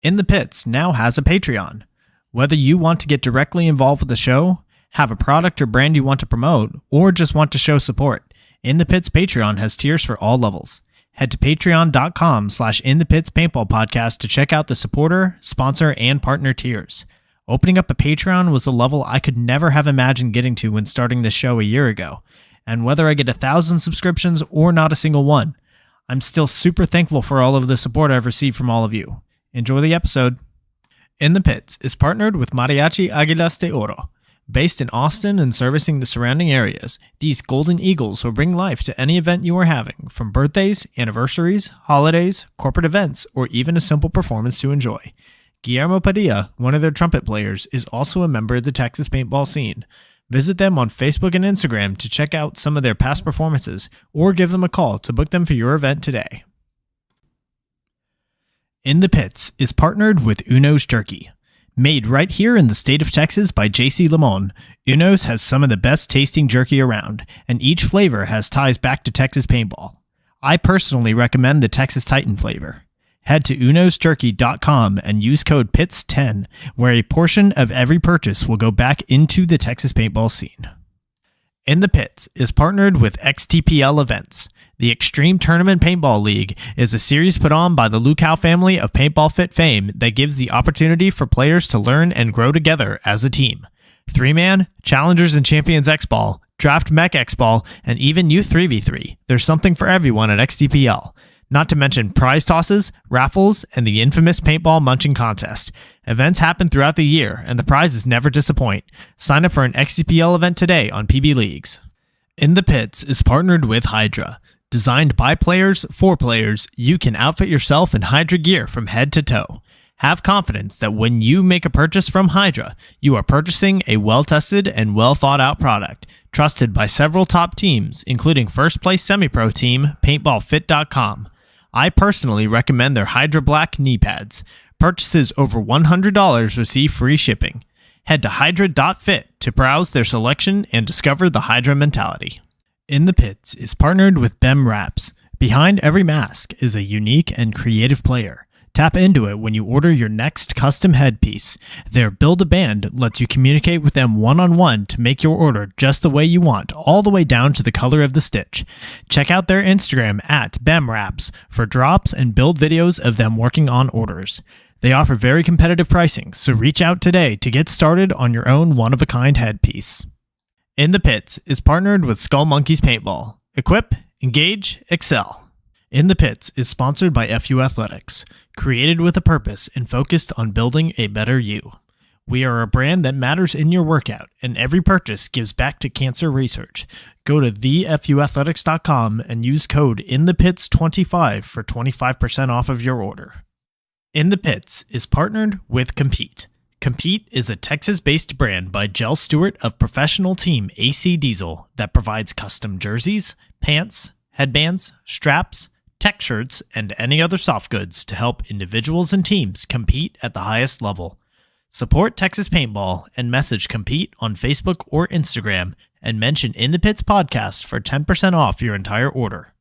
In the Pits now has a Patreon. Whether you want to get directly involved with the show, have a product or brand you want to promote, or just want to show support, In the Pits Patreon has tiers for all levels. Head to patreon.com/inthepitspaintballpodcast to check out the supporter, sponsor, and partner tiers. Opening up a Patreon was a level I could never have imagined getting to when starting this show a year ago. And whether I get 1,000 subscriptions or not a single one, I'm still super thankful for all of the support I've received from all of you. Enjoy the episode. In the Pits is partnered with Mariachi Águilas de Oro. Based in Austin and servicing the surrounding areas, these golden eagles will bring life to any event you are having, from birthdays, anniversaries, holidays, corporate events, or even a simple performance to enjoy. Guillermo Padilla, one of their trumpet players, is also a member of the Texas paintball scene. Visit them on Facebook and Instagram to check out some of their past performances, or give them a call to book them for your event today. In the Pits is partnered with Munoz Jerky. Made right here in the state of Texas by JC Limon, Munoz has some of the best tasting jerky around, and each flavor has ties back to Texas paintball. I personally recommend the Texas Titan flavor. Head to unozjerky.com and use code PITS10, where a portion of every purchase will go back into the Texas paintball scene. In the Pits is partnered with XTPL Events. The Extreme Tournament Paintball League is a series put on by the Lukow family of Paintball Fit fame that gives the opportunity for players to learn and grow together as a team. 3-man, Challengers and Champions X-Ball, Draft Mech X-Ball, and even Youth 3v3. There's something for everyone at XTPL. Not to mention prize tosses, raffles, and the infamous paintball munching contest. Events happen throughout the year, and the prizes never disappoint. Sign up for an XTPL event today on PB Leagues. In the Pits is partnered with Hydra. Designed by players for players, you can outfit yourself in Hydra gear from head to toe. Have confidence that when you make a purchase from Hydra, you are purchasing a well-tested and well-thought-out product, trusted by several top teams, including first-place semi-pro team PaintballFit.com. I personally recommend their Hydra Black knee pads. Purchases over $100 receive free shipping. Head to hydra.fit to browse their selection and discover the Hydra mentality. In the Pits is partnered with Bem Wraps. Behind every mask is a unique and creative player. Tap into it when you order your next custom headpiece. Their Build-A-Band lets you communicate with them one-on-one to make your order just the way you want, all the way down to the color of the stitch. Check out their Instagram at BemWraps for drops and build videos of them working on orders. They offer very competitive pricing, so reach out today to get started on your own one-of-a-kind headpiece. In the Pits is partnered with Skull Monkeys Paintball. Equip, engage, excel. In the Pits is sponsored by FU Athletics, created with a purpose and focused on building a better you. We are a brand that matters in your workout, and every purchase gives back to cancer research. Go to thefuathletics.com and use code INTHEPITS25 for 25% off of your order. In the Pits is partnered with Compete. Compete is a Texas-based brand by Jell Stewart of professional team AC Diesel that provides custom jerseys, pants, headbands, straps, tech shirts, and any other soft goods to help individuals and teams compete at the highest level. Support Texas Paintball and message Compete on Facebook or Instagram and mention In the Pits Podcast for 10% off your entire order.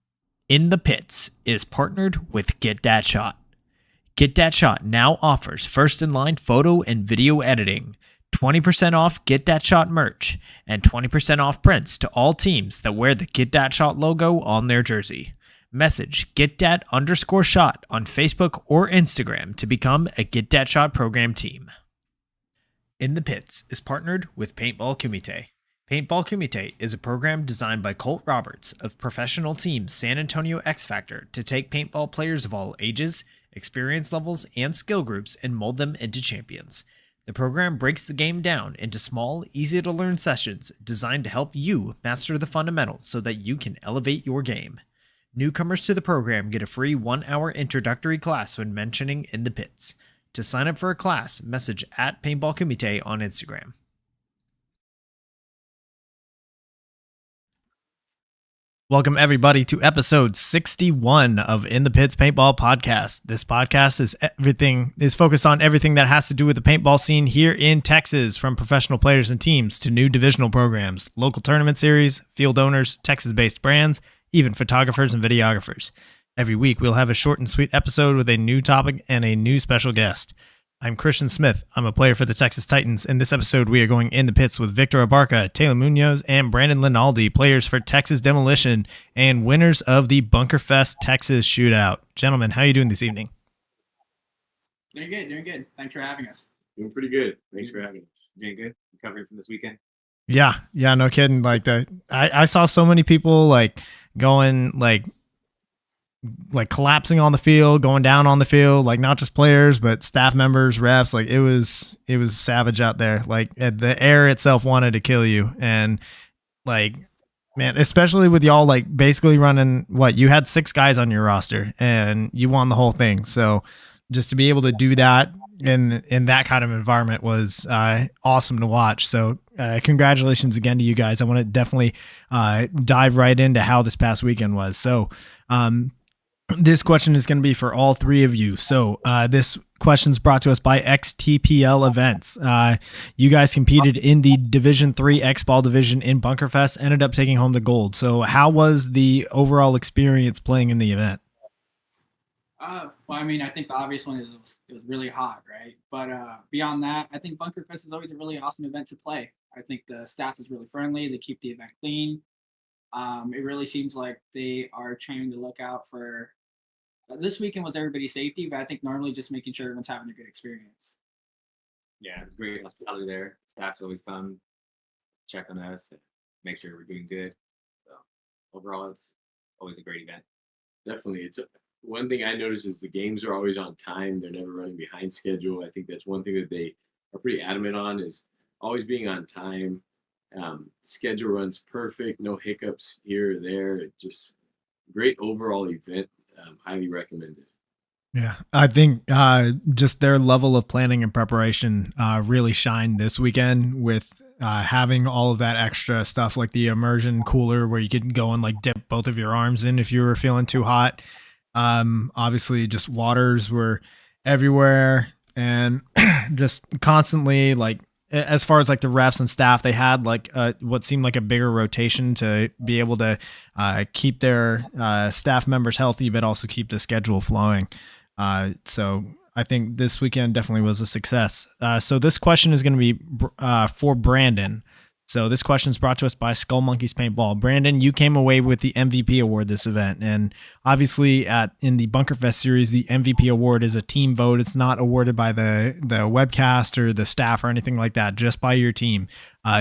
In the Pits is partnered with Get Dat Shot. Get Dat Shot now offers first-in-line photo and video editing, 20% off Get Dat Shot merch, and 20% off prints to all teams that wear the Get Dat Shot logo on their jersey. Message GetDat_shot on Facebook or Instagram to become a Get Dat Shot program team. In the Pits is partnered with Paintball Kumite. Paintball Kumite is a program designed by Colt Roberts of professional team San Antonio X Factor to take paintball players of all ages, experience levels, and skill groups and mold them into champions. The program breaks the game down into small, easy-to-learn sessions designed to help you master the fundamentals so that you can elevate your game. Newcomers to the program get a free 1-hour introductory class when mentioning In the Pits. To sign up for a class, message at Paintball Kumite on Instagram. Welcome everybody to episode 61 of In the Pits Paintball Podcast. This podcast is focused on everything that has to do with the paintball scene here in Texas, from professional players and teams to new divisional programs, local tournament series, field owners, Texas-based brands, even photographers and videographers. Every week, we'll have a short and sweet episode with a new topic and a new special guest. I'm Christian Smith. I'm a player for the Texas Titans. In this episode, we are going in the pits with Victor Abarca, Taylor Munoz, and Brandon Linaldi, players for Texas Demolition and winners of the Bunker Fest Texas Shootout. Gentlemen, how are you doing this evening? Doing good. Thanks for having us. Doing pretty good. Thanks for having us. Doing good. Recovering from this weekend. Yeah, no kidding. Like I saw so many people like going like collapsing on the field, going down on the field, like not just players but staff members, refs. Like it was savage out there. Like the air itself wanted to kill you, and like, man, especially with y'all like basically running what you had 6 guys on your roster and you won the whole thing. So just to be able to do that in that kind of environment was awesome to watch. So congratulations again to you guys. I want to definitely dive right into how this past weekend was. So this question is going to be for all 3 of you. So this question is brought to us by XTPL Events. You guys competed in the Division 3 X-Ball division in Bunkerfest, ended up taking home the gold. So how was the overall experience playing in the event? Well, I mean, I think the obvious one is it was really hot, right? But beyond that, I think Bunkerfest is always a really awesome event to play. I think the staff is really friendly. They keep the event clean. It really seems like they are trying to look out for this weekend was everybody's safety, but I think normally just making sure everyone's having a good experience. Yeah, it's great hospitality there. Staff's always come check on us and make sure we're doing good. So overall, it's always a great event. Definitely. It's one thing I noticed is the games are always on time. They're never running behind schedule. I think that's one thing that they are pretty adamant on is always being on time. Schedule runs perfect, no hiccups here or there. It just great overall event. Highly recommended. Yeah, I think just their level of planning and preparation really shined this weekend with having all of that extra stuff like the immersion cooler where you could go and like dip both of your arms in if you were feeling too hot. Obviously, just waters were everywhere and just constantly like as far as like the refs and staff, they had like what seemed like a bigger rotation to be able to keep their staff members healthy, but also keep the schedule flowing. So I think this weekend definitely was a success. So this question is going to be for Brandon. So this question is brought to us by Skull Monkeys Paintball. Brandon, you came away with the MVP award this event, and obviously in the Bunkerfest series, the MVP award is a team vote. It's not awarded by the webcast or the staff or anything like that, just by your team.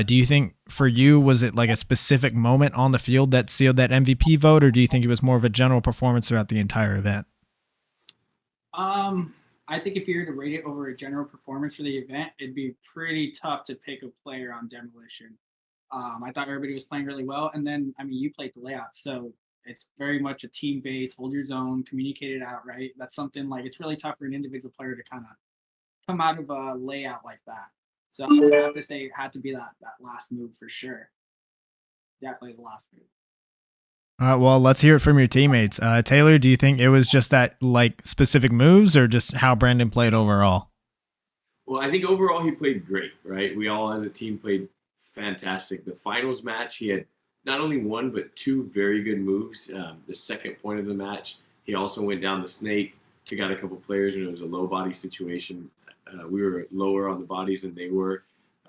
Do you think for you, was it like a specific moment on the field that sealed that MVP vote, or do you think it was more of a general performance throughout the entire event? I think if you were to rate it over a general performance for the event, it'd be pretty tough to pick a player on Demolition. I thought everybody was playing really well. And then, I mean, you played the layout. So it's very much a team base, hold your zone, communicate it out, right? That's something like it's really tough for an individual player to kind of come out of a layout like that. So I would have to say it had to be that last move for sure. Definitely the last move. Well, let's hear it from your teammates. Taylor, do you think it was just that like specific moves or just how Brandon played overall? Well, I think overall he played great, right? We all as a team played fantastic. The finals match, he had not only 1, but 2 very good moves. The second point of the match, he also went down the snake, took out a couple players when it was a low body situation. We were lower on the bodies than they were.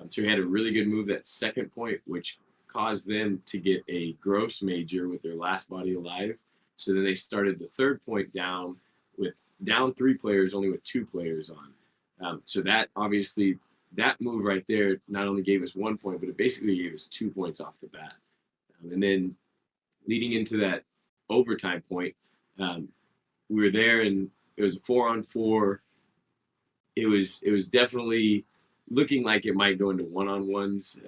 So he had a really good move that second point, which caused them to get a gross major with their last body alive. So then they started the third point down with down 3 players, only with 2 players on. So that obviously, that move right there not only gave us 1 point, but it basically gave us 2 points off the bat. And then leading into that overtime point, we were there and it was a 4-on-4. It was definitely looking like it might go into one-on-ones.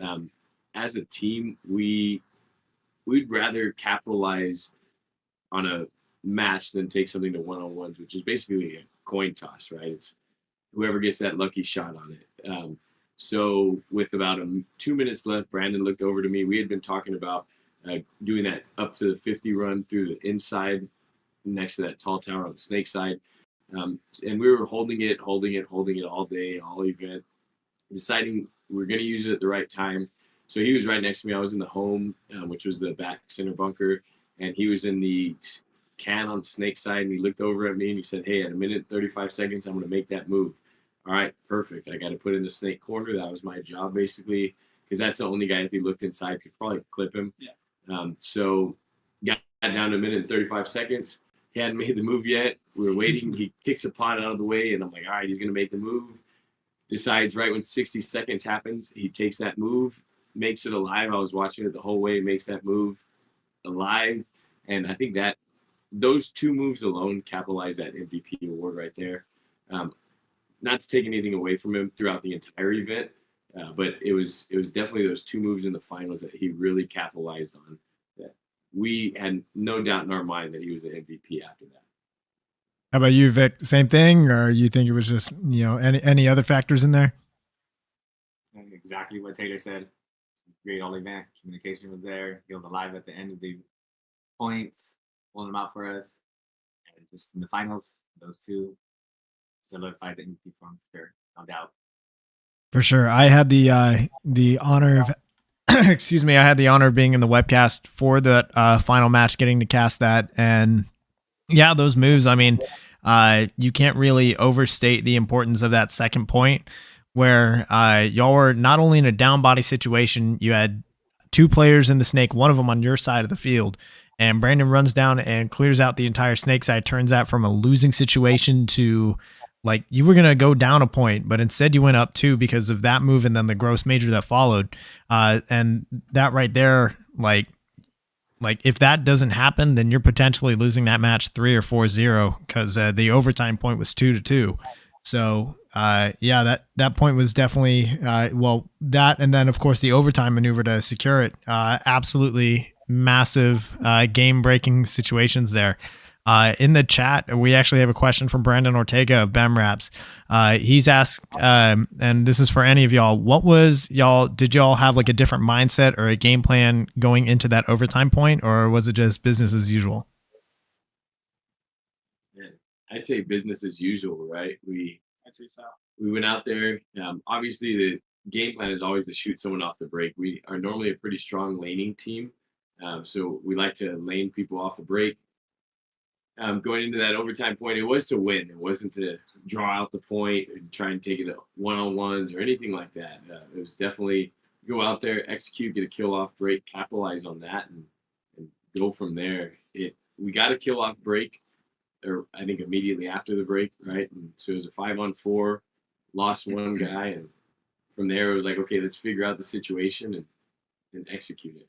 As a team, we'd rather capitalize on a match than take something to one-on-ones, which is basically a coin toss, right? It's whoever gets that lucky shot on it. So with about 2 minutes left, Brandon looked over to me. We had been talking about doing that up to the 50 run through the inside next to that tall tower on the snake side. And we were holding it all day, all event, deciding we're going to use it at the right time. So he was right next to me. I was in the home, which was the back center bunker, and he was in the can on the snake side, and he looked over at me and he said, "Hey, at a minute and 35 seconds, I'm going to make that move." All right, perfect. I got to put in the snake corner. That was my job basically, because that's the only guy, if he looked inside, could probably clip him. Yeah. So got down to a minute and 35 seconds. He hadn't made the move yet. We were waiting. He kicks a pot out of the way, and I'm like, all right, he's going to make the move. Decides right when 60 seconds happens, he takes that move, makes it alive. I was watching it the whole way, makes that move alive. And I think that those two moves alone capitalize that MVP award right there. Not to take anything away from him throughout the entire event, but it was definitely those two moves in the finals that he really capitalized on. That we had no doubt in our mind that he was the MVP after that. How about you, Vic? Same thing, or you think it was just any other factors in there? Exactly what Taylor said. Great all event. Communication was there. He was alive at the end of the points, pulling them out for us. And just in the finals, those two solidified the MVP for him, no doubt. For sure. I had the honor of excuse me, I had the honor of being in the webcast for the final match, getting to cast that. And yeah, those moves, I mean, you can't really overstate the importance of that second point where y'all were not only in a down body situation, you had two players in the snake, one of them on your side of the field, and Brandon runs down and clears out the entire snake side. Turns out from a losing situation to like you were going to go down a point, but instead you went up two because of that move and then the gross major that followed. And that right there, like if that doesn't happen, then you're potentially losing that match 3 or 4-0 because the overtime point was 2-2. So yeah, that point was definitely that, and then of course the overtime maneuver to secure it. Absolutely massive game-breaking situations there. In the chat, we actually have a question from Brandon Ortega of BEMRAPS. He's asked, and this is for any of y'all, did y'all have like a different mindset or a game plan going into that overtime point, or was it just business as usual? Yeah, I'd say business as usual, right? I'd say so. We went out there. Obviously, the game plan is always to shoot someone off the break. We are normally a pretty strong laning team, so we like to lane people off the break. Going into that overtime point, it was to win. It wasn't to draw out the point and try and take it to one-on-ones or anything like that. It was definitely go out there, execute, get a kill off break, capitalize on that, and go from there. We got a kill off break, or I think immediately after the break, right? And so it was a 5-on-4, lost one guy, and from there it was like, okay, let's figure out the situation and execute it.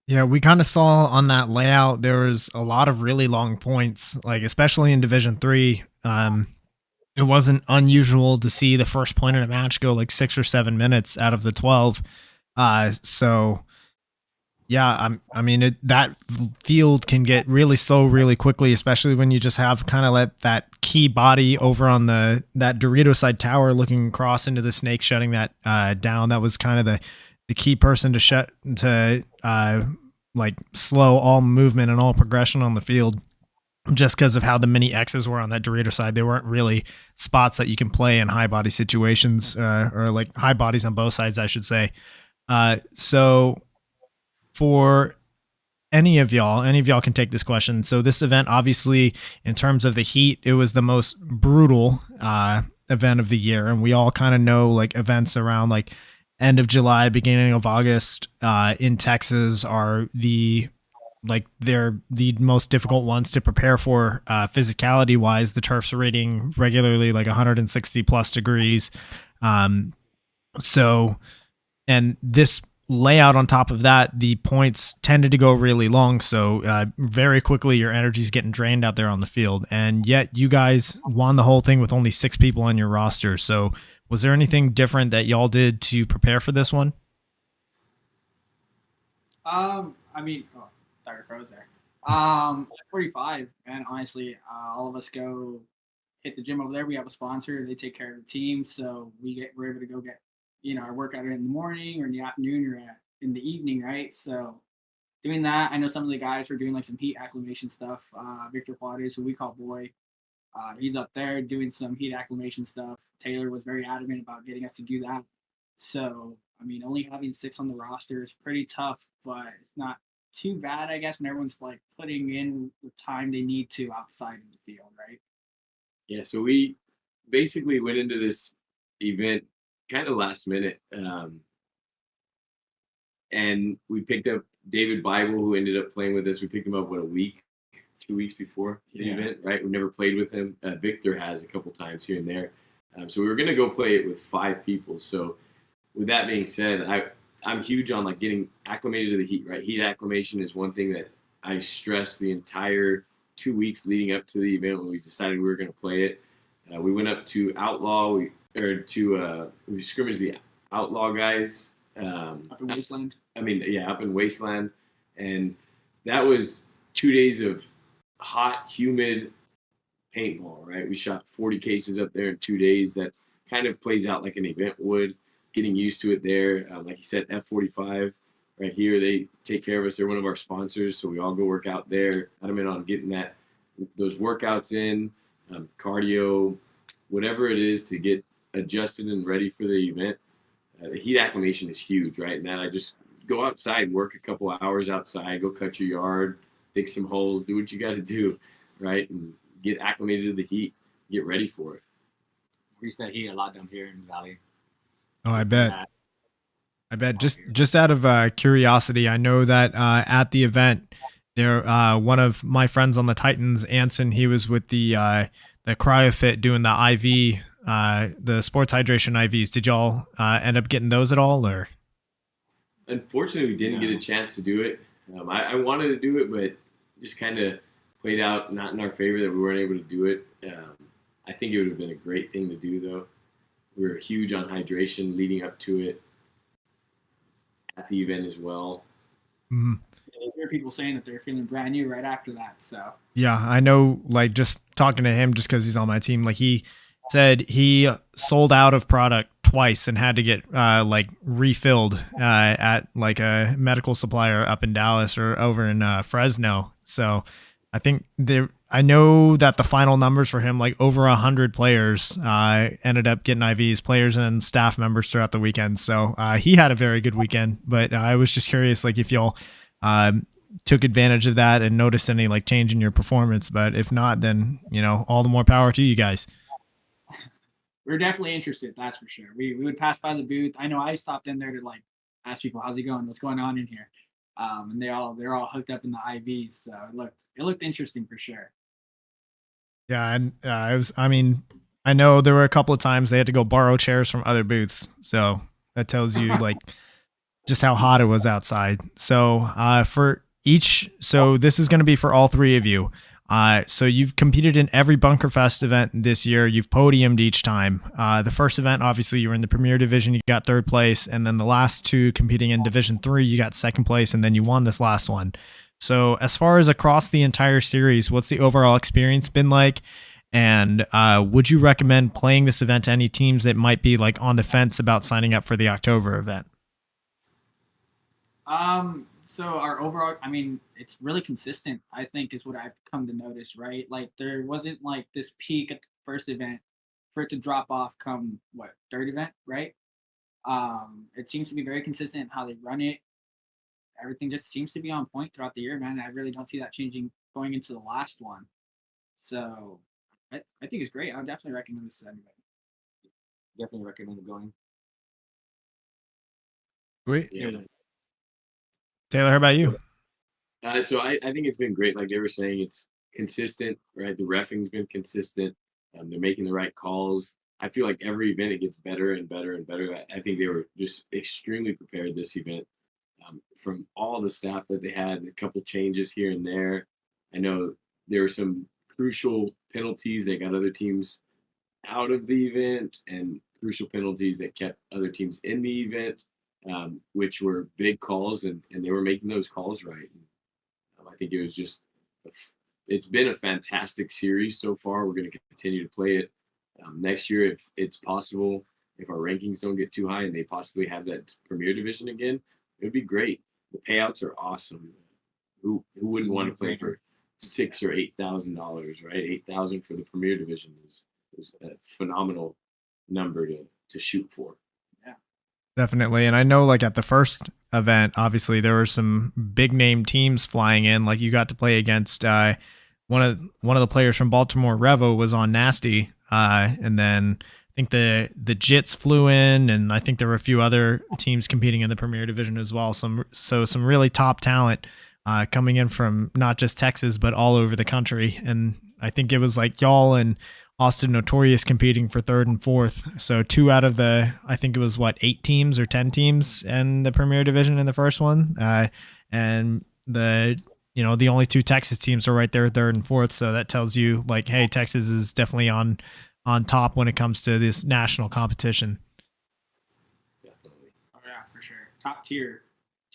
Yeah, we kind of saw on that layout, there was a lot of really long points, like especially in Division 3. It wasn't unusual to see the first point in a match go like 6 or 7 minutes out of the 12. So yeah, I mean, that field can get really slow really quickly, especially when you just have kind of let that key body over on that Dorito side tower looking across into the snake, shutting that down. That was kind of the key person to like slow all movement and all progression on the field, just because of how the mini X's were on that Dorito side. They weren't really spots that you can play in high body situations, or like high bodies on both sides, I should say. So for any of y'all can take this question. So this event, obviously, in terms of the heat, it was the most brutal event of the year, and we all kind of know like events around like end of July, beginning of August in Texas are they're the most difficult ones to prepare for physicality wise. The turfs are rating regularly like 160 plus degrees. So, and this layout on top of that, the points tended to go really long. So very quickly your energy's getting drained out there on the field. And yet you guys won the whole thing with only 6 people on your roster. So was there anything different that y'all did to prepare for this one? I mean, sorry, froze there. 45, and honestly, all of us go hit the gym over there. We have a sponsor; they take care of the team, so we're able to go get our workout in the morning or in the afternoon or in the evening, right? So doing that, I know some of the guys were doing like some heat acclimation stuff. Victor Juarez, who we call Boy, he's up there doing some heat acclimation stuff. Taylor was very adamant about getting us to do that. So, I mean, only having 6 on the roster is pretty tough, but it's not too bad, I guess, when everyone's like putting in the time they need to outside of the field, right? Yeah, so we basically went into this event kind of last minute, and we picked up David Bible, who ended up playing with us. We picked him up, 2 weeks before the event, right? We've never played with him. Victor has a couple times here and there. So we were going to go play it with 5 people. So with that being said, I'm huge on like getting acclimated to the heat, right? Heat acclimation is one thing that I stressed the entire 2 weeks leading up to the event when we decided we were going to play it. We went up to Outlaw. We scrimmaged the Outlaw guys. Up in Wasteland. Up in Wasteland. And that was 2 days of hot, humid paintball, right? We shot 40 cases up there in 2 days. That kind of plays out like an event would, getting used to it there. Like you said, F45 right here, they take care of us. They're one of our sponsors, so we all go work out there. Adamant on getting those workouts in, cardio, whatever it is to get adjusted and ready for the event. The heat acclimation is huge, right? And that I just go outside, work a couple hours outside, go cut your yard, dig some holes, do what you got to do, right? And get acclimated to the heat, get ready for it. We used to heat a lot down here in the valley. Oh, I bet. Just out of curiosity, I know that at the event, there one of my friends on the Titans, Anson, he was with the CryoFit doing the IV, the sports hydration IVs. Did y'all end up getting those at all, or? Unfortunately, we didn't get a chance to do it. I wanted to do it, but just kind of played out not in our favor that we weren't able to do it. I think it would have been a great thing to do, though. We were huge on hydration leading up to it at the event as well. Mm-hmm. I hear people saying that they're feeling brand new right after that. So yeah, I know. Like just talking to him, just because he's on my team, like he said he sold out of product twice and had to get like refilled at like a medical supplier up in Dallas or over in Fresno. So I think I know that the final numbers for him, like over 100 players ended up getting IVs, players and staff members throughout the weekend. So he had a very good weekend, but I was just curious, like if y'all took advantage of that and noticed any like change in your performance, but if not, then, all the more power to you guys. We're definitely interested, that's for sure. We would pass by the booth. I know I stopped in there to like ask people, how's it going? What's going on in here? And they're all hooked up in the IVs, so it looked interesting for sure. Yeah, and I know there were a couple of times they had to go borrow chairs from other booths, so that tells you like just how hot it was outside. So so this is going to be for all 3 of you. So you've competed in every Bunkerfest event this year. You've podiumed each time. The first event, obviously, you were in the Premier Division. You got 3rd place. And then the last 2 competing in Division 3, you got 2nd place, and then you won this last one. So as far as across the entire series, what's the overall experience been like? And would you recommend playing this event to any teams that might be like on the fence about signing up for the October event? So our overall, it's really consistent, I think, is what I've come to notice, right? Like there wasn't like this peak at the first event for it to drop off come 3rd event, right? It seems to be very consistent in how they run it. Everything just seems to be on point throughout the year, man. I really don't see that changing going into the last one. So I think it's great. I would definitely recommend this to anybody. Definitely recommend going. Great. Yeah. Taylor, how about you? So I think it's been great. Like they were saying, it's consistent, right? The reffing's been consistent. They're making the right calls. I feel like every event it gets better and better and better. I think they were just extremely prepared this event. From all the staff that they had, a couple changes here and there. I know there were some crucial penalties that got other teams out of the event and crucial penalties that kept other teams in the event, which were big calls, and they were making those calls right. I think it was just, it's been a fantastic series so far. We're going to continue to play it next year if it's possible. If our rankings don't get too high and they possibly have that Premier Division again, it would be great. The payouts are awesome. Who wouldn't want to play for $6,000 or $8,000, right? $8,000 for the Premier Division is a phenomenal number to shoot for. Yeah. Definitely. And I know like at the first event, obviously there were some big name teams flying in. Like you got to play against one of the players from Baltimore Revo was on Nasty. And then I think the Jits flew in, and I think there were a few other teams competing in the Premier Division as well. Some really top talent coming in from not just Texas but all over the country. And I think it was like y'all and Austin Notorious competing for third and fourth. So 2 out of the, I think it was 8 teams or 10 teams in the Premier Division in the first one. And the only 2 Texas teams are right there, third and fourth. So that tells you like, hey, Texas is definitely on top when it comes to this national competition. Definitely. Oh yeah, for sure. Top tier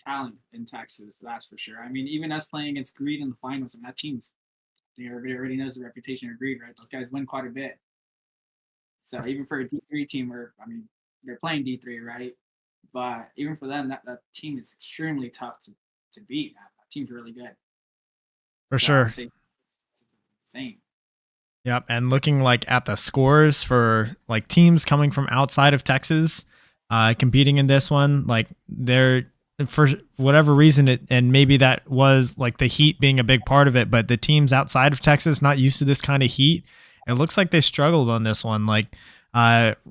talent in Texas, that's for sure. I mean, even us playing against Greed in the finals, and that team's, I think everybody already knows the reputation of Greed, right? Those guys win quite a bit. So even for a D3 team, they're playing D3, right? But even for them, that team is extremely tough to beat. That team's really good. For So sure. I'd say it's insane. Yep. And looking like at the scores for like teams coming from outside of Texas, competing in this one, like they're, for whatever reason, and maybe that was like the heat being a big part of it, but the teams outside of Texas not used to this kind of heat. It looks like they struggled on this one. Like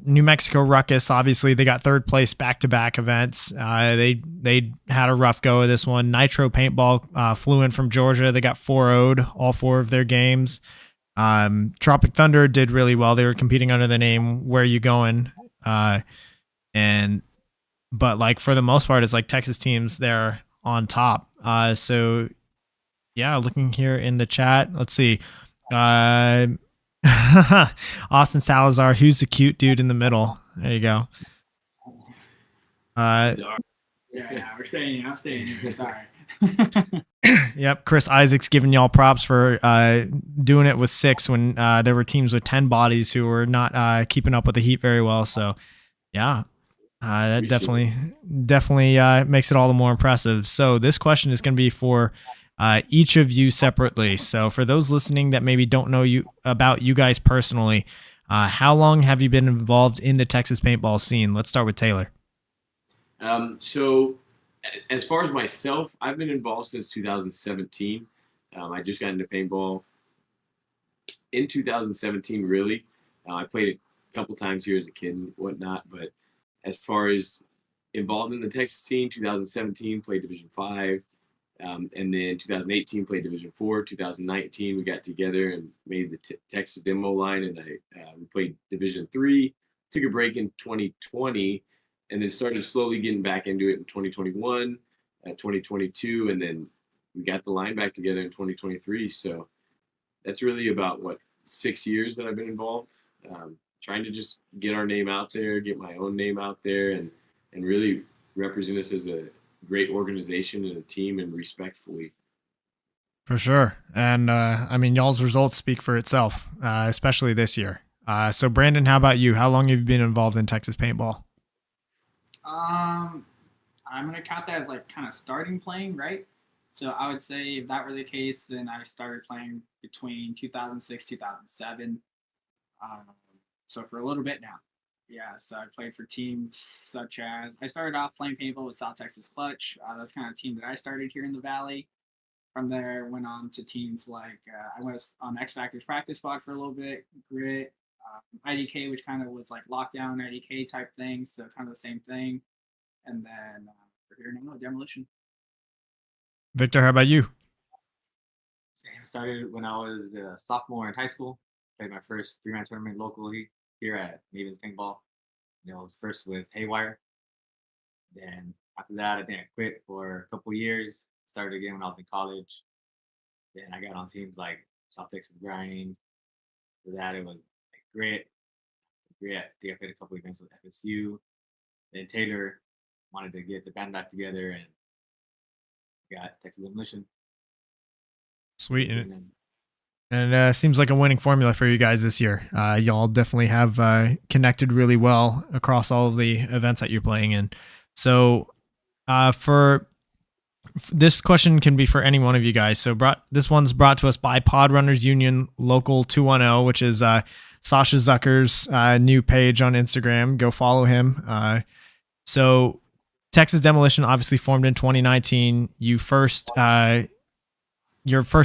New Mexico Ruckus, obviously they got third place back-to-back events. They had a rough go of this one. Nitro Paintball flew in from Georgia. They got 4-0'd all 4 of their games. Tropic Thunder did really well. They were competing under the name Where You Going? But like for the most part, it's like Texas teams there on top. So yeah, looking here in the chat, let's see. Austin Salazar, who's the cute dude in the middle? There you go. Yeah, we're staying here. I'm staying here. Sorry. Yep, Chris Isaacs giving y'all props for doing it with 6 when there were teams with 10 bodies who were not keeping up with the heat very well. So yeah. That definitely makes it all the more impressive. So this question is going to be for each of you separately. So for those listening that maybe don't know about you guys personally, how long have you been involved in the Texas paintball scene? Let's start with Taylor. So as far as myself, I've been involved since 2017. I just got into paintball in 2017, really. I played a couple times here as a kid and whatnot, but as far as involved in the Texas scene, 2017 played Division 5, and then 2018 played Division 4. 2019 we got together and made the Texas demo line, and we played Division 3. Took a break in 2020, and then started slowly getting back into it in 2021, 2022, and then we got the line back together in 2023. So that's really about 6 years that I've been involved. Trying to just get our name out there, get my own name out there, and really represent us as a great organization and a team, and respectfully. For sure. And I mean, y'all's results speak for itself, especially this year. So Brandon, how about you? How long have you been involved in Texas paintball? I'm gonna count that as like kind of starting playing, right? So I would say if that were the case, then I started playing between 2006, 2007. So for a little bit now. Yeah, so I played for teams such as, I started off playing paintball with South Texas Clutch. That's kind of team that I started here in the Valley. From there, went on to teams like, I was on X Factor's practice squad for a little bit, Grit, IDK, which kind of was like lockdown IDK type thing, so kind of the same thing. And then we're here now, Demolition. Victor, how about you? I started when I was a sophomore in high school. Played my first 3-man tournament locally here at Maven's Paintball. I was first with Haywire. Then after that, I think I quit for a couple years. Started again when I was in college. Then I got on teams like South Texas Grind. After that, it was like Grit. I think I played a couple events with FSU. Then Taylor wanted to get the band back together, and got Texas Demolition. Sweet. And it seems like a winning formula for you guys this year. Y'all definitely have connected really well across all of the events that you're playing in. So for this question can be for any one of you guys. So this one's brought to us by Pod Runners Union Local 210, which is Sasha Zucker's new page on Instagram. Go follow him. So Texas Demolition obviously formed in 2019. Your first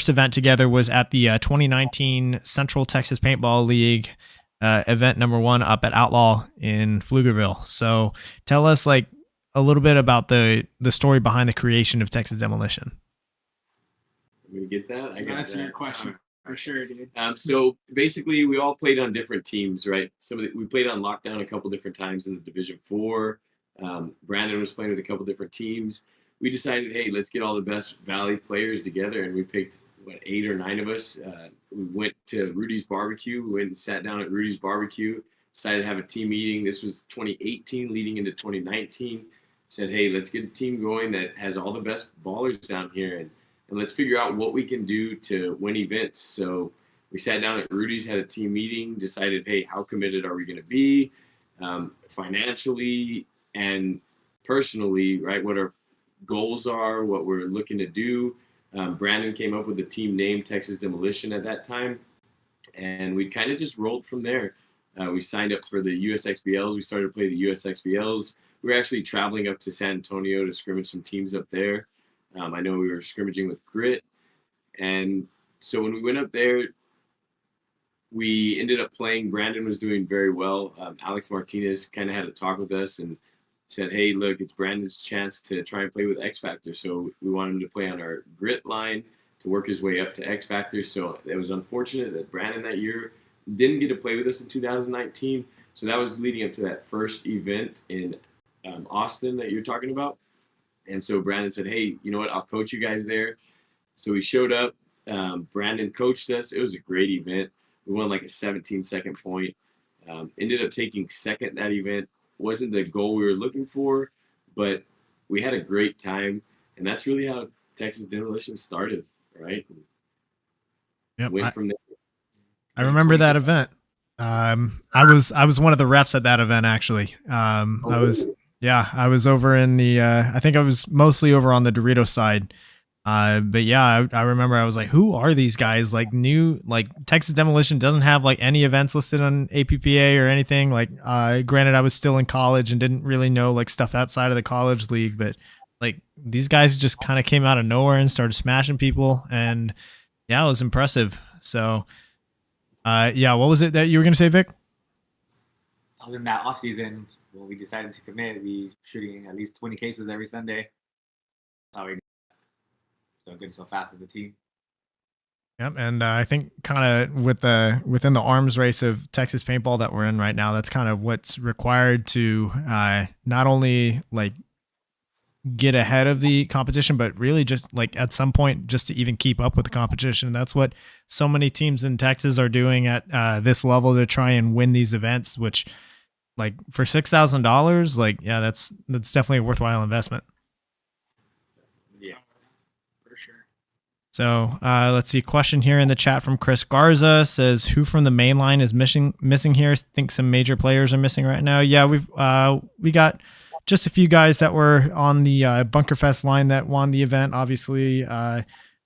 event together was at the 2019 Central Texas Paintball League event number 1 up at Outlaw in Pflugerville. So tell us like a little bit about the story behind the creation of Texas Demolition. I'm gonna get that. I got That's that. your question for sure, dude. So basically, we all played on different teams, right? We played on lockdown a couple different times in the Division 4. Brandon was playing with a couple different teams. We decided, hey, let's get all the best Valley players together, and we picked 8 or 9 of us. We went to Rudy's Barbecue. We went and sat down at Rudy's Barbecue. Decided to have a team meeting. This was 2018, leading into 2019. Said, hey, let's get a team going that has all the best ballers down here, and let's figure out what we can do to win events. So we sat down at Rudy's, had a team meeting, decided, hey, how committed are we going to be financially and personally, right? What our goals are, what we're looking to do. Brandon came up with the team name, Texas Demolition, at that time. And we kind of just rolled from there. We signed up for the USXBLs. We started to play the USXBLs. We were actually traveling up to San Antonio to scrimmage some teams up there. I know we were scrimmaging with Grit. And so when we went up there, we ended up playing. Brandon was doing very well. Alex Martinez kind of had a talk with us and said, hey, look, it's Brandon's chance to try and play with X Factor. So we wanted him to play on our Grit line to work his way up to X Factor. So it was unfortunate that Brandon that year didn't get to play with us in 2019. So that was leading up to that first event in Austin that you're talking about. And so Brandon said, hey, you know what? I'll coach you guys there. So we showed up. Brandon coached us. It was a great event. We won like a 17-second point. Ended up taking second that event. Wasn't the goal we were looking for, but we had a great time. And that's really how Texas Demolition started, right? Yep, Went from there. I remember that event. I was one of the refs at that event, actually. I was over in the, I think I was mostly over on the Doritos side. But yeah, I remember I was like, who are these guys? Like Texas Demolition doesn't have like any events listed on APPA or anything. Like, granted, I was still in college and didn't really know like stuff outside of the college league, but like these guys just kind of came out of nowhere and started smashing people. And yeah, it was impressive. So, yeah, what was it that you were going to say, Vic? I was in that off season when we decided to commit. We shooting at least 20 cases every Sunday. That's how we so good so fast with the team. Yep, and I think kind of within the arms race of Texas paintball that we're in right now, that's kind of what's required to not only like get ahead of the competition, but really just like at some point just to even keep up with the competition. That's what so many teams in Texas are doing at this level to try and win these events, which like for $6,000, like, yeah, that's definitely a worthwhile investment. Yeah, for sure. So let's see. Question here in the chat from Chris Garza says, "Who from the main line is missing here? I think some major players are missing right now." Yeah, we got just a few guys that were on the Bunkerfest line that won the event. Obviously,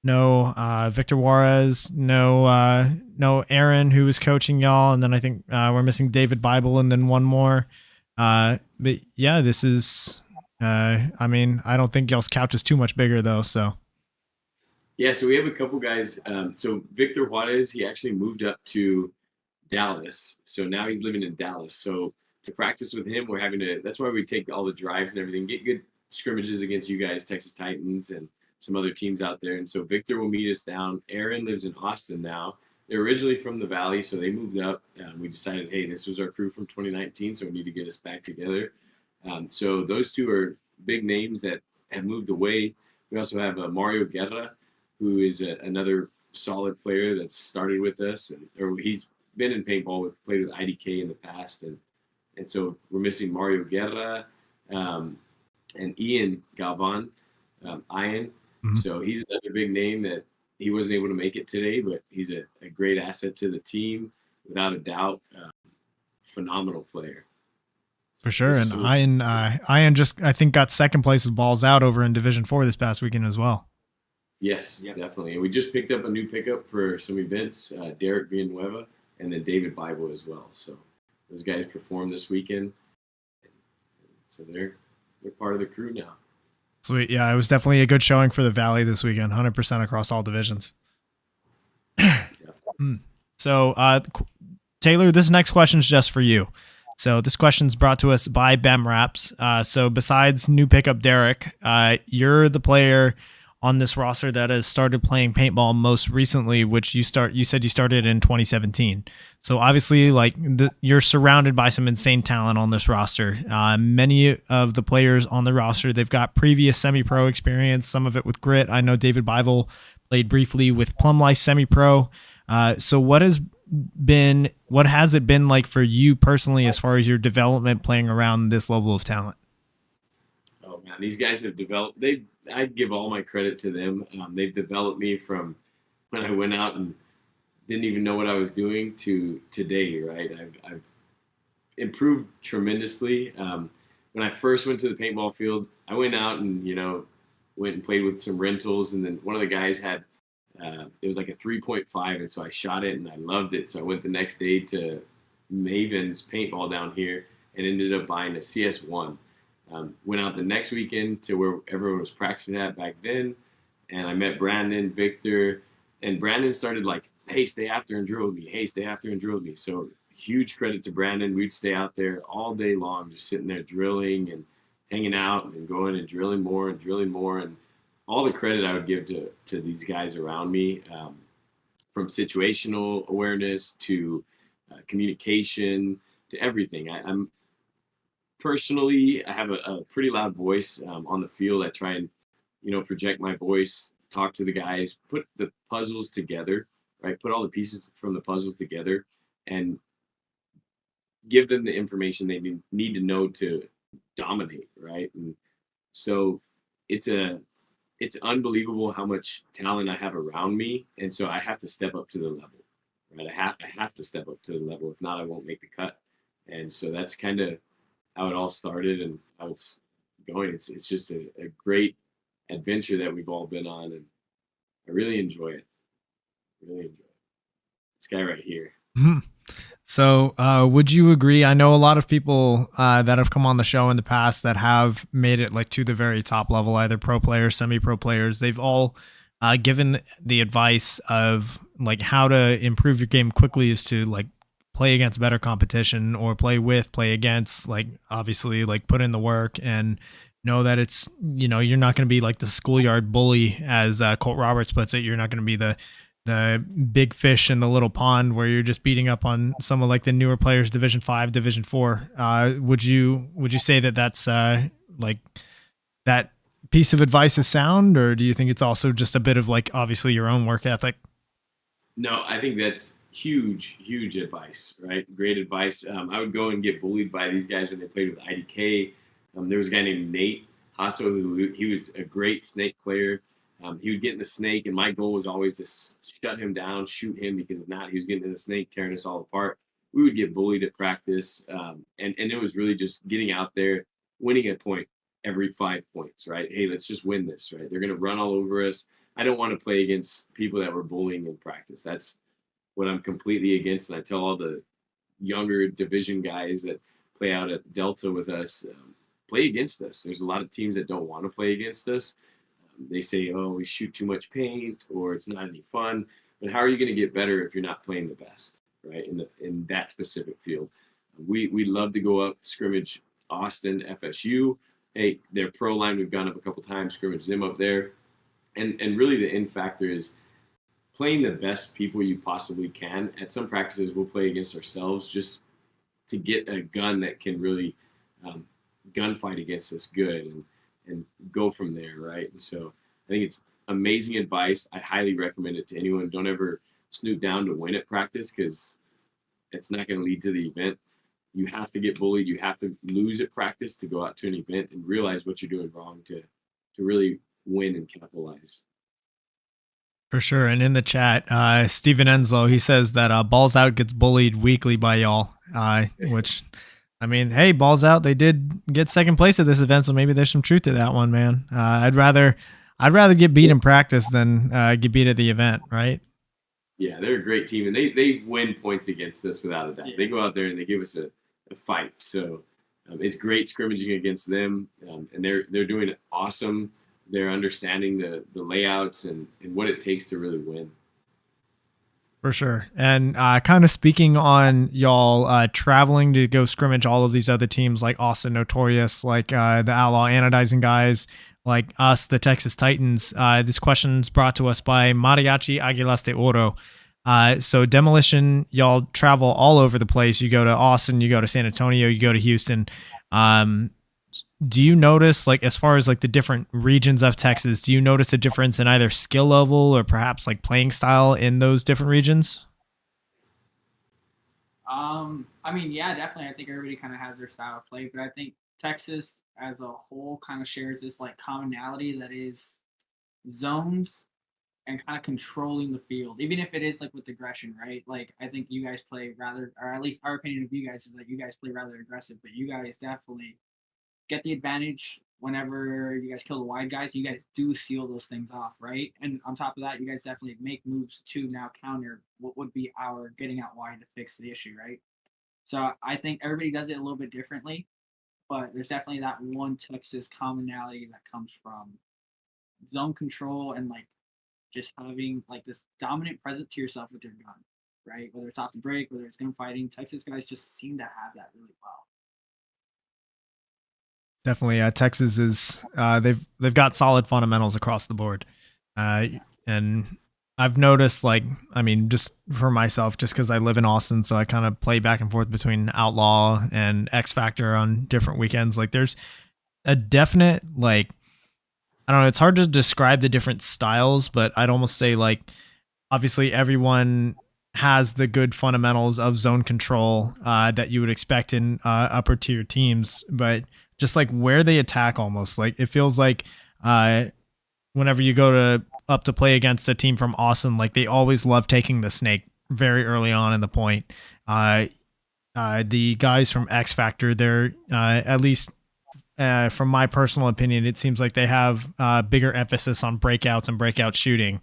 no Victor Juarez, no Aaron who was coaching y'all, and then I think we're missing David Bible, and then one more. But yeah, this is. I mean, I don't think y'all's couch is too much bigger though, so. Yeah, so we have a couple guys. So Victor Juarez, he actually moved up to Dallas. So now he's living in Dallas. So to practice with him, we're having to, that's why we take all the drives and everything, get good scrimmages against you guys, Texas Titans, and some other teams out there. And so Victor will meet us down. Aaron lives in Austin now. They're originally from the Valley, so they moved up. We decided, hey, this was our crew from 2019, so we need to get us back together. So those two are big names that have moved away. We also have Mario Guerra, who is another solid player that's started with us, or he's been in paintball, played with IDK in the past, and so we're missing Mario Guerra and Ian Galvan, Ian. Mm-hmm. So he's another big name that he wasn't able to make it today, but he's a great asset to the team, without a doubt. Phenomenal player. For sure, and Ian just I think got second place with balls out over in Division 4 this past weekend as well. Yes, yep. Definitely. And we just picked up a new pickup for some events, Derek Villanueva, and then David Bible as well. So those guys performed this weekend. So they're part of the crew now. Sweet. Yeah, it was definitely a good showing for the Valley this weekend, 100% across all divisions. So, Taylor, this next question is just for you. So this question's brought to us by Bem Raps. So besides new pickup Derek, you're the player on this roster that has started playing paintball most recently, which you said you started in 2017. So obviously, like you're surrounded by some insane talent on this roster. Many of the players on the roster, they've got previous semi-pro experience, some of it with Grit. I know David Bivel played briefly with Plum Life semi-pro. So what has it been like for you personally as far as your development playing around this level of talent? Oh man, these guys have developed. I'd give all my credit to them. They've developed me from when I went out and didn't even know what I was doing to today, right? I've improved tremendously. When I first went to the paintball field, I went out and, went and played with some rentals. And then one of the guys had, it was like a 3.5. And so I shot it and I loved it. So I went the next day to Maven's paintball down here and ended up buying a CS1. Went out the next weekend to where everyone was practicing at back then. And I met Brandon, Victor, and Brandon started like, hey, stay after and drill with me. Hey, stay after and drill with me. So huge credit to Brandon. We'd stay out there all day long, just sitting there drilling and hanging out and going and drilling more and drilling more. And all the credit I would give to these guys around me, from situational awareness to communication to everything. I'm personally, I have a pretty loud voice on the field. I try and, project my voice, talk to the guys, put the puzzles together, right? Put all the pieces from the puzzles together and give them the information they need to know to dominate, right? And so it's unbelievable how much talent I have around me. And so I have to step up to the level, right? I have to step up to the level. If not, I won't make the cut. And so that's kind of how it all started and how it's going. It's just a great adventure that we've all been on, and I really enjoy it. Really enjoy it. This guy right here. So would you agree? I know a lot of people that have come on the show in the past that have made it like to the very top level, either pro players, semi-pro players. They've all given the advice of like how to improve your game quickly is to like play against better competition or play against, like obviously like put in the work and know that it's, you're not going to be like the schoolyard bully, as Colt Roberts puts it. You're not going to be the big fish in the little pond where you're just beating up on some of like the newer players, Division 5, Division 4. Would you say that that's like that piece of advice is sound, or do you think it's also just a bit of like obviously your own work ethic? No, I think that's huge advice, right? Great advice. I would go and get bullied by these guys when they played with IDK. There was a guy named Nate Hasso who he was a great snake player. He would get in the snake, and my goal was always to shut him down, shoot him, because if not, he was getting in the snake, tearing us all apart. We would get bullied at practice, and it was really just getting out there, winning a point every 5 points, right? Hey, let's just win this, right? They're going to run all over us. I don't want to play against people that were bullying in practice. That's what I'm completely against, and I tell all the younger division guys that play out at Delta with us, play against us. There's a lot of teams that don't want to play against us. They say, oh, we shoot too much paint or it's not any fun. But how are you going to get better if you're not playing the best, right, in that specific field? We love to go up, scrimmage Austin, FSU. Hey, their pro line, we've gone up a couple times, scrimmage them up there. And really the end factor is playing the best people you possibly can. At some practices, we'll play against ourselves just to get a gun that can really gunfight against us good and go from there, right? And so I think it's amazing advice. I highly recommend it to anyone. Don't ever snoop down to win at practice, because it's not going to lead to the event. You have to get bullied. You have to lose at practice to go out to an event and realize what you're doing wrong to really win and capitalize. For sure. And in the chat, Steven Enslow, he says that Balls Out gets bullied weekly by y'all, which, I mean, hey, Balls Out, they did get second place at this event, so maybe there's some truth to that one, man. I'd rather get beat in practice than get beat at the event, right? Yeah, they're a great team, and they win points against us without a doubt. Yeah. They go out there and they give us a fight. So It's great scrimmaging against them, and they're doing awesome. They're understanding the layouts and what it takes to really win. For sure. And kind of speaking on y'all traveling to go scrimmage all of these other teams like Austin Notorious, like the Outlaw Anodizing guys, like us, the Texas Titans. This question's brought to us by Mariachi Aguilas de Oro. So Demolition, y'all travel all over the place. You go to Austin, you go to San Antonio, you go to Houston. Do you notice, like, as far as like the different regions of Texas, do you notice a difference in either skill level or perhaps like playing style in those different regions? I mean, yeah, definitely. I think everybody kind of has their style of play, but I think Texas as a whole kind of shares this like commonality that is zones and kind of controlling the field, even if it is like with aggression, right? Like I think you guys play rather, or at least our opinion of you guys is that you guys play rather aggressive, but you guys definitely get the advantage whenever you guys kill the wide guys. You guys do seal those things off, right? And on top of that, you guys definitely make moves to now counter what would be our getting out wide to fix the issue, right? So I think everybody does it a little bit differently, but there's definitely that one Texas commonality that comes from zone control and like just having like this dominant presence to yourself with your gun, right? Whether it's off the break, whether it's gunfighting, Texas guys just seem to have that really well. Definitely, Texas is they've got solid fundamentals across the board, and I've noticed, like, I mean, just for myself, just because I live in Austin, so I kind of play back and forth between Outlaw and X Factor on different weekends. Like, there's a definite, like, I don't know, it's hard to describe the different styles, but I'd almost say, like, obviously everyone has the good fundamentals of zone control that you would expect in upper tier teams, but just like where they attack, almost like it feels like whenever you go to up to play against a team from Austin, like they always love taking the snake very early on in the point. The guys from X Factor, they're at least from my personal opinion, it seems like they have bigger emphasis on breakouts and breakout shooting.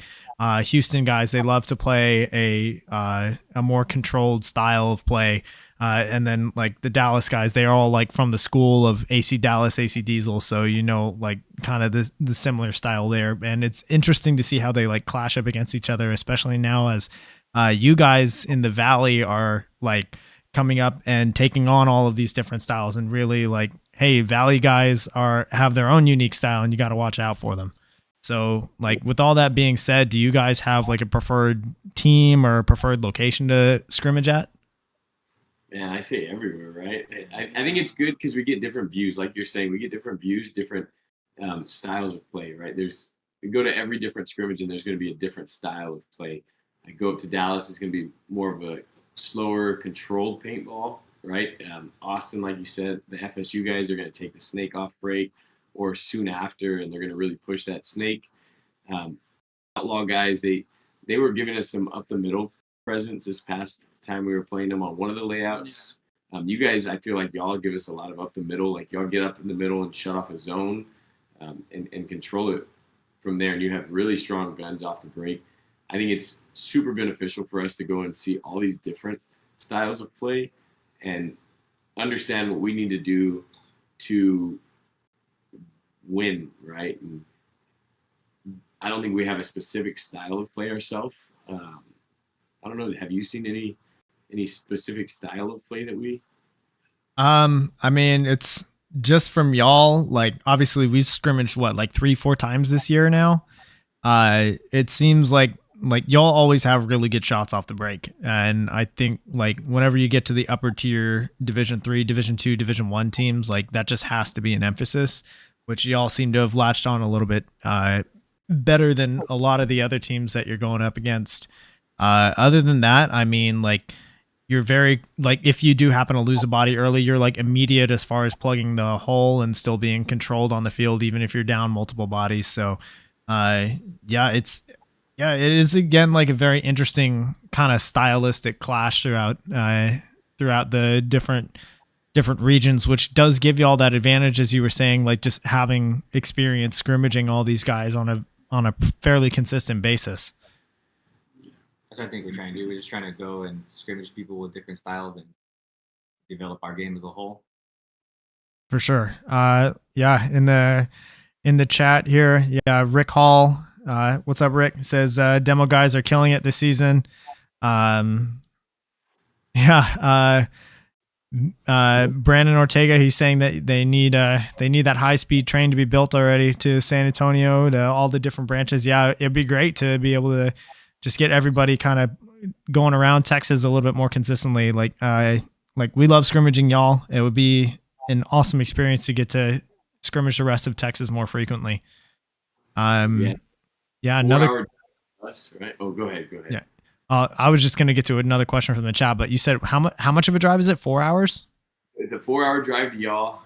Houston guys, they love to play a more controlled style of play. And then like the Dallas guys, they're all like from the school of AC Dallas, AC Diesel. So, you know, like kind of the similar style there. And it's interesting to see how they like clash up against each other, especially now as you guys in the Valley are like coming up and taking on all of these different styles and really like, hey, Valley guys have their own unique style and you got to watch out for them. So like with all that being said, do you guys have like a preferred team or a preferred location to scrimmage at? Man, I say everywhere, right? I think it's good because we get different views. Like you're saying, we get different views, different styles of play, right? We go to every different scrimmage and there's going to be a different style of play. I go up to Dallas, it's going to be more of a slower, controlled paintball, right? Austin, like you said, the FSU guys are going to take the snake off break or soon after, and they're going to really push that snake. Outlaw guys, they were giving us some up the middle presence this past time we were playing them on one of the layouts. You guys, I feel like y'all give us a lot of up the middle. Like y'all get up in the middle and shut off a zone and control it from there. And you have really strong guns off the break. I think it's super beneficial for us to go and see all these different styles of play and understand what we need to do to win, right? And I don't think we have a specific style of play ourselves. I don't know. Have you seen any specific style of play that we? I mean, it's just from y'all. Like, obviously, we've scrimmaged what, like 3-4 times this year now. It seems like y'all always have really good shots off the break, and I think like whenever you get to the upper tier Division 3, Division 2, Division 1 teams, like that just has to be an emphasis, which y'all seem to have latched on a little bit better than a lot of the other teams that you're going up against. Other than that, I mean, like you're very like if you do happen to lose a body early, you're like immediate as far as plugging the hole and still being controlled on the field, even if you're down multiple bodies. So, it is again like a very interesting kind of stylistic clash throughout the different regions, which does give you all that advantage, as you were saying, like just having experience scrimmaging all these guys on a fairly consistent basis. That's what I think we're trying to do. We're just trying to go and scrimmage people with different styles and develop our game as a whole. For sure. Yeah, in the chat here, yeah, Rick Hall. What's up, Rick? Says demo guys are killing it this season. Yeah. Brandon Ortega, he's saying that they need that high speed train to be built already to San Antonio, to all the different branches. Yeah, it'd be great to be able to just get everybody kind of going around Texas a little bit more consistently. Like we love scrimmaging y'all. It would be an awesome experience to get to scrimmage the rest of Texas more frequently. Yeah. Yeah, another 4 hour bus, right? Oh, go ahead. Yeah. I was just going to get to another question from the chat, but you said how much of a drive is it? 4 hours? It's a 4 hour drive to y'all,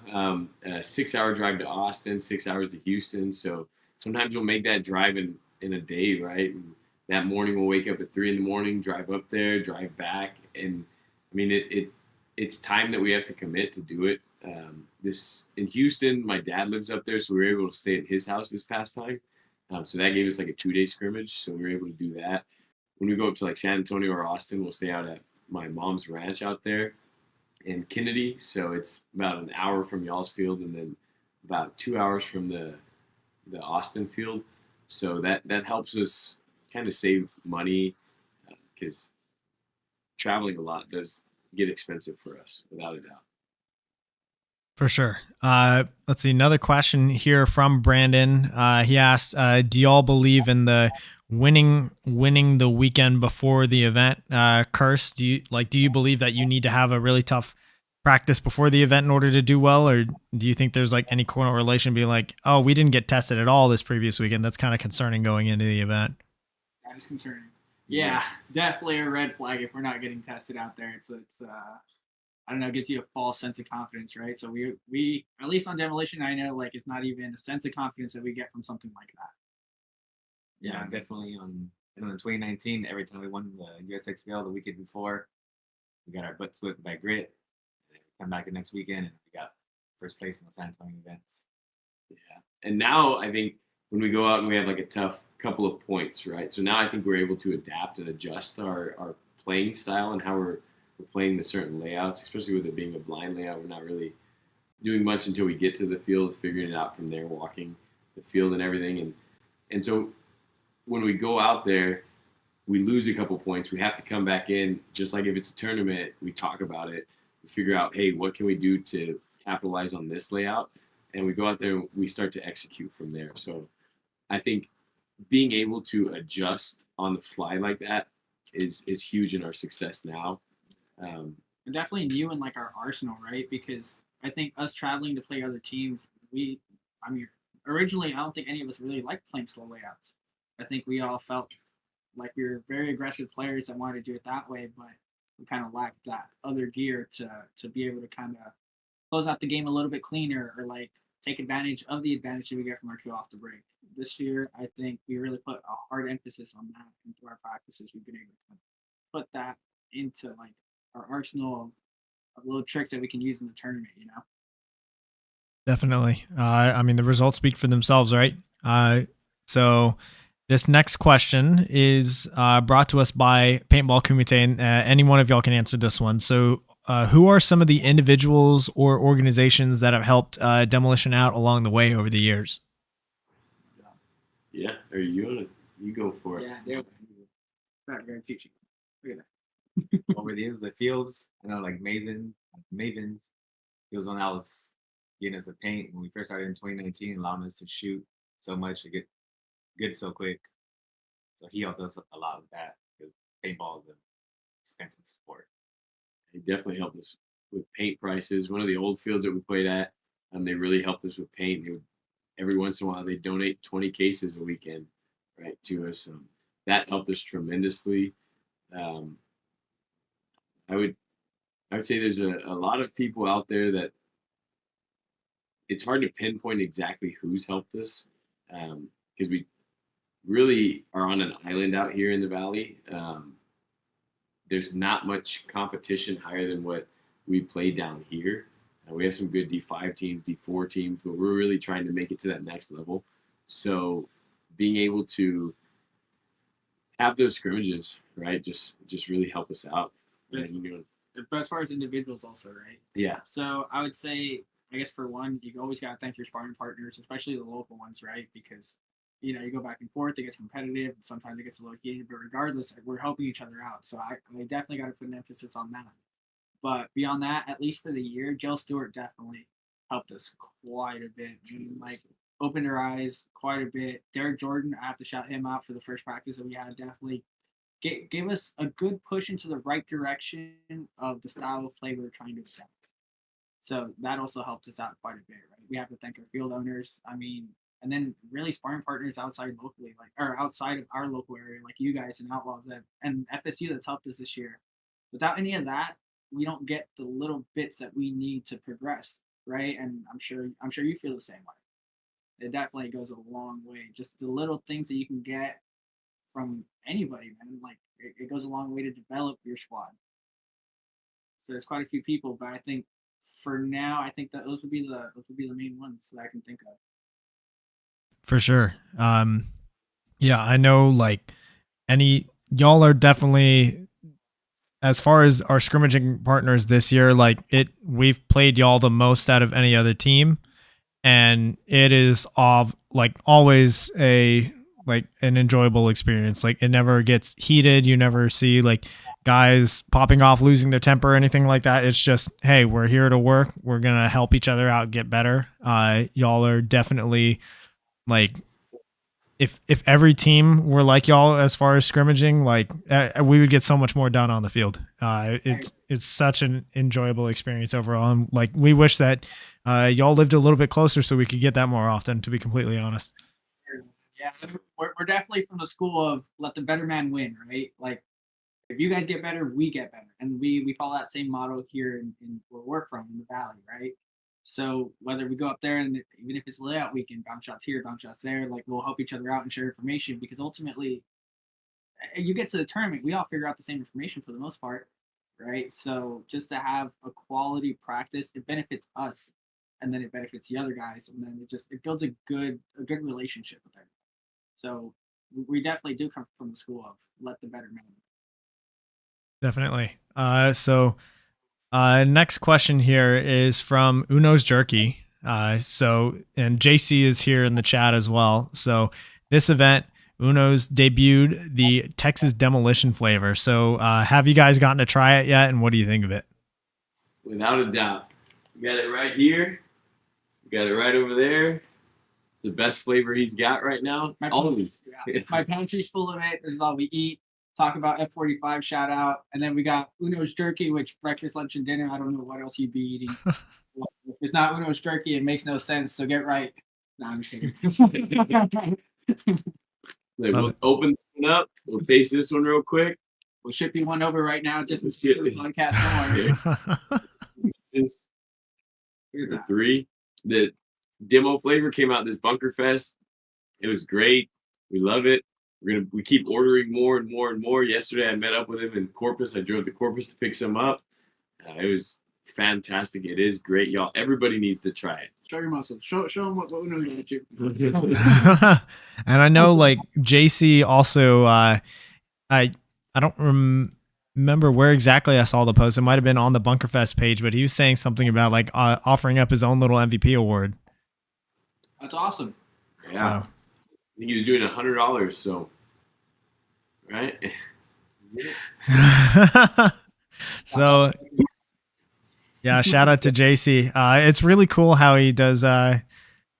a 6 hour drive to Austin, 6 hours to Houston. So sometimes we'll make that drive in a day, right? And that morning we'll wake up at 3 a.m, drive up there, drive back. And I mean, it's time that we have to commit to do it. This in Houston, my dad lives up there, so we were able to stay at his house this past time. So that gave us like a 2-day scrimmage. So we were able to do that. When we go up to like San Antonio or Austin, we'll stay out at my mom's ranch out there in Kennedy. So it's about an hour from y'all's field and then about 2 hours from the Austin field. So that helps us kind of save money because traveling a lot does get expensive for us, without a doubt. For sure. Let's see. Another question here from Brandon. He asked, do y'all believe in the winning the weekend before the event curse? Do you believe that you need to have a really tough practice before the event in order to do well? Or do you think there's like any correlation being like, oh, we didn't get tested at all this previous weekend? That's kind of concerning going into the event. That is concerning. Yeah, definitely a red flag if we're not getting tested out there. It's I don't know, it gives you a false sense of confidence, right? So we at least on Demolition, I know like it's not even a sense of confidence that we get from something like that. Yeah, definitely. In 2019, every time we won the USXBL the weekend before, we got our butts whipped by Grit. And come back the next weekend and we got first place in the San Antonio events. Yeah, and now I think when we go out and we have like a tough couple of points, right? So now I think we're able to adapt and adjust our playing style and how we're playing the certain layouts, especially with it being a blind layout. We're not really doing much until we get to the field, figuring it out from there, walking the field and everything. And so when we go out there, we lose a couple points. We have to come back in, just like if it's a tournament, we talk about it, we figure out, hey, what can we do to capitalize on this layout? And we go out there and we start to execute from there. So I think being able to adjust on the fly like that is huge in our success now. And definitely new in like our arsenal, right? Because I think us traveling to play other teams, originally I don't think any of us really liked playing slow layouts. I think we all felt like we were very aggressive players that wanted to do it that way, but we kind of lacked that other gear to be able to kind of close out the game a little bit cleaner or like take advantage of the advantage that we get from our cue off the break. This year, I think we really put a hard emphasis on that into our practices. We've been able to put that into like our arsenal of little tricks that we can use in the tournament, you know? Definitely. I mean, the results speak for themselves, right? So this next question is brought to us by Paintball Kumite, and any one of y'all can answer this one. So who are some of the individuals or organizations that have helped Demolition out along the way over the years? Yeah, or you go for it. Yeah, they're very teaching. Look at that. Over the years, the fields, like Mavens, he was one that was getting us to paint when we first started in 2019, allowing us to shoot so much to get good so quick. So he helped us a lot with that because paintball is an expensive sport. He definitely helped us with paint prices. One of the old fields that we played at, they really helped us with paint. They would, every once in a while, they donate 20 cases a weekend, right, to us. That helped us tremendously. I would say there's a lot of people out there that it's hard to pinpoint exactly who's helped us because we really are on an island out here in the valley. There's not much competition higher than what we play down here. We have some good D5 teams, D4 teams, but we're really trying to make it to that next level. So being able to have those scrimmages, right, just really help us out. But as far as individuals also, right? Yeah. So I would say I guess for one, you always got to thank your sparring partners, especially the local ones, right? Because you go back and forth, it gets competitive, and sometimes it gets a little heated. But regardless, we're helping each other out. So I definitely got to put an emphasis on that. But beyond that, at least for the year, Jill Stewart definitely helped us quite a bit. I mean, like opened her eyes quite a bit. Derek Jordan, I have to shout him out for the first practice that we had. Definitely gave us a good push into the right direction of the style of play we were trying to accept. So that also helped us out quite a bit, right? We have to thank our field owners. I mean, and then really sparring partners outside locally, like or outside of our local area, like you guys and Outlaws and FSU that's helped us this year. Without any of that, we don't get the little bits that we need to progress, right? And I'm sure you feel the same way. It definitely goes a long way. Just the little things that you can get from anybody, man. Like it goes a long way to develop your squad. So there's quite a few people, but I think for now, I think that those would be the main ones that I can think of. For sure. Yeah, I know like y'all are definitely, as far as our scrimmaging partners this year, like we've played y'all the most out of any other team, and it is always an enjoyable experience. Like it never gets heated. You never see like guys popping off, losing their temper or anything like that. It's just, hey, we're here to work. We're going to help each other out, get better. Y'all are definitely like, if every team were like y'all as far as scrimmaging, like we would get so much more done on the field. It's such an enjoyable experience overall. And like, we wish that y'all lived a little bit closer so we could get that more often, to be completely honest. Yeah, so we're definitely from the school of let the better man win, right? Like if you guys get better, we get better. And we follow that same motto here in where we're from, in the Valley, right? So whether we go up there and even if it's layout weekend, bounce shots here, bounce shots there, like we'll help each other out and share information, because ultimately you get to the tournament, we all figure out the same information for the most part, right? So just to have a quality practice, it benefits us, and then it benefits the other guys, and then it builds a good relationship with everyone. So we definitely do come from the school of let the better man. Definitely. So next question here is from Munoz Jerky. And JC is here in the chat as well. So this event, Munoz debuted the Texas Demolition flavor. So have you guys gotten to try it yet? And what do you think of it? Without a doubt. We got it right here. We got it right over there. The best flavor he's got right now. Always. Yeah. My pantry's full of it. There's all we eat. Talk about F45, shout out. And then we got Munoz Jerky, which breakfast, lunch, and dinner. I don't know what else you'd be eating. If it's not Munoz Jerky, it makes no sense. So get right. No, I'm just kidding. We'll open this one up. We'll taste this one real quick. We'll ship you one over right now just to do the podcast more. Since 3, the demo flavor came out this Bunker Fest. It was great. We love it. We keep ordering more and more and more. Yesterday I met up with him in Corpus. I drove to Corpus to pick some up. It was fantastic. It is great, y'all. Everybody needs to try it. Show your muscles. Show them what we know about you. And I know like JC also, I don't remember where exactly I saw the post. It might have been on the Bunkerfest page, but he was saying something about like offering up his own little MVP award. That's awesome. Yeah. So. I think he was doing $100, so right. So yeah, shout out to JC. It's really cool how he does in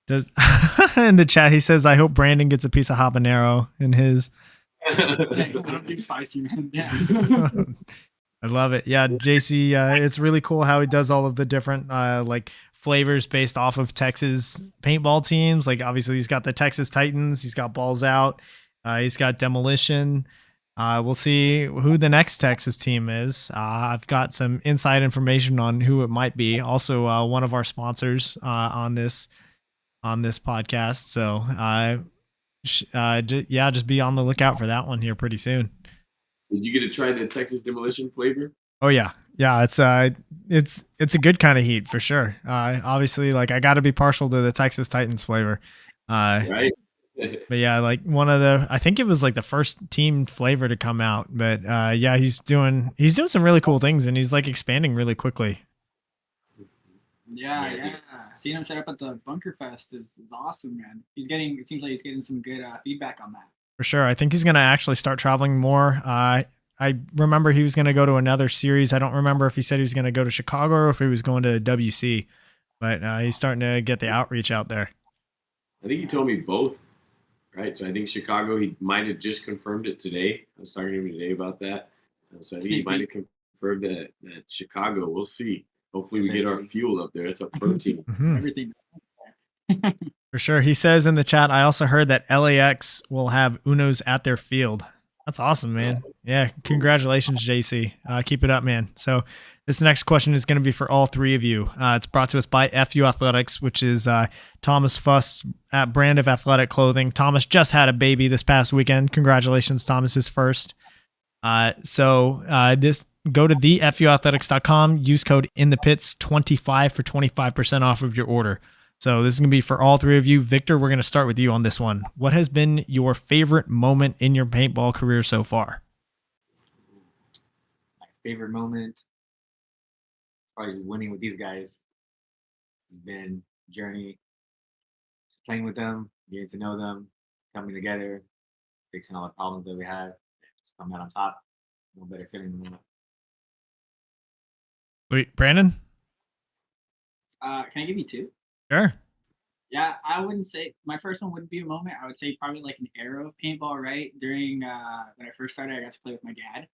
the chat. He says, "I hope Brandon gets a piece of habanero in his." I don't think spicy, man. Yeah. I love it. Yeah, JC. It's really cool how he does all of the different like flavors based off of Texas paintball teams. Like obviously he's got the Texas Titans, he's got Balls Out, he's got Demolition. We'll see who the next Texas team is. I've got some inside information on who it might be. Also, one of our sponsors on this podcast. So just be on the lookout for that one here pretty soon. Did you get to try the Texas Demolition flavor? Oh yeah. It's a good kind of heat for sure. Obviously, like I got to be partial to the Texas Titans flavor. Right. But yeah, like I think it was like the first team flavor to come out. But yeah, he's doing some really cool things, and he's like expanding really quickly. Yeah, Yes, yeah. yes. Seeing him set up at the Bunker Fest is awesome, man. It seems like he's getting some good feedback on that. For sure. I think he's going to actually start traveling more. I remember he was going to go to another series. I don't remember if he said he was going to go to Chicago or if he was going to WC, but he's starting to get the outreach out there. I think he told me both, right? So I think Chicago, he might have just confirmed it today. I was talking to him today about that. So I think he might have confirmed that Chicago. We'll see. Hopefully we get our fuel up there. That's our protein. Mhm. Everything. For sure. He says in the chat, I also heard that LAX will have Unos at their field. That's awesome, man. Yeah. Congratulations, JC. Keep it up, man. So this next question is going to be for all three of you. It's brought to us by FU Athletics, which is Thomas Fuss at Brand of Athletic Clothing. Thomas just had a baby this past weekend. Congratulations, Thomas, his first. This go to thefuathletics.com, use code inthepits25 for 25% off of your order. So this is going to be for all three of you. Victor, we're going to start with you on this one. What has been your favorite moment in your paintball career so far? My favorite moment, probably just winning with these guys. It's been a journey, just playing with them, getting to know them, coming together, fixing all the problems that we had, just coming out on top. No better feeling than that. Wait, Brandon? Can I give you two? Sure. Yeah, I wouldn't say my first one wouldn't be a moment. I would say probably like an era of paintball, right? During when I first started, I got to play with my dad.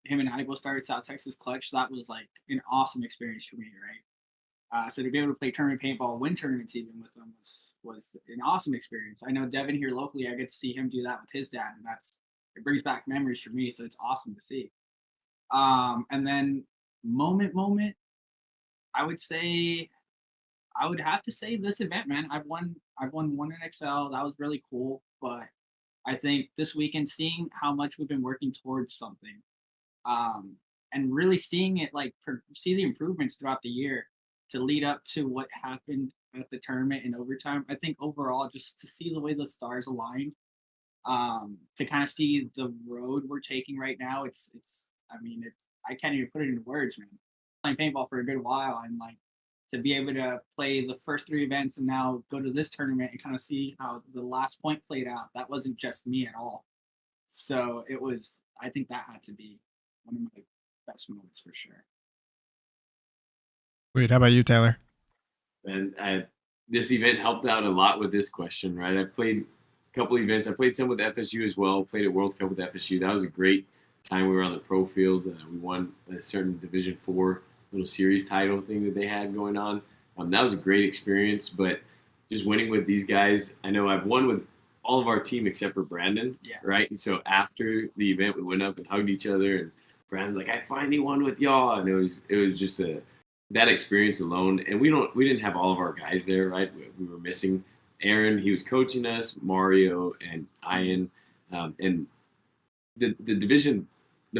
Him and I both started South Texas Clutch. So that was like an awesome experience for me, right? So to be able to play tournament paintball, win tournaments even with them was an awesome experience. I know Devin here locally, I get to see him do that with his dad, and it brings back memories for me. So it's awesome to see. And then moment, I would say. I would have to say this event, man. I've won one in XL. That was really cool. But I think this weekend, seeing how much we've been working towards something, and really seeing it see the improvements throughout the year to lead up to what happened at the tournament in overtime. I think overall, just to see the way the stars aligned, to kind of see the road we're taking right now, I can't even put it into words, man. Playing paintball for a good while and to be able to play the first three events and now go to this tournament and kind of see how the last point played out. That wasn't just me at all. So I think that had to be one of my best moments for sure. Wait, how about you, Taylor? And this event helped out a lot with this question, right? I played a couple events. I played some with FSU as well. Played at World Cup with FSU. That was a great time. We were on the pro field. We won a certain Division 4 little series title thing that they had going on. That was a great experience, but just winning with these guys, I know I've won with all of our team except for Brandon, right? And so after the event, we went up and hugged each other, and Brandon's like, I finally won with y'all. And it was just that experience alone. And we didn't have all of our guys there, right? We were missing Aaron. He was coaching us, Mario and Ian. And the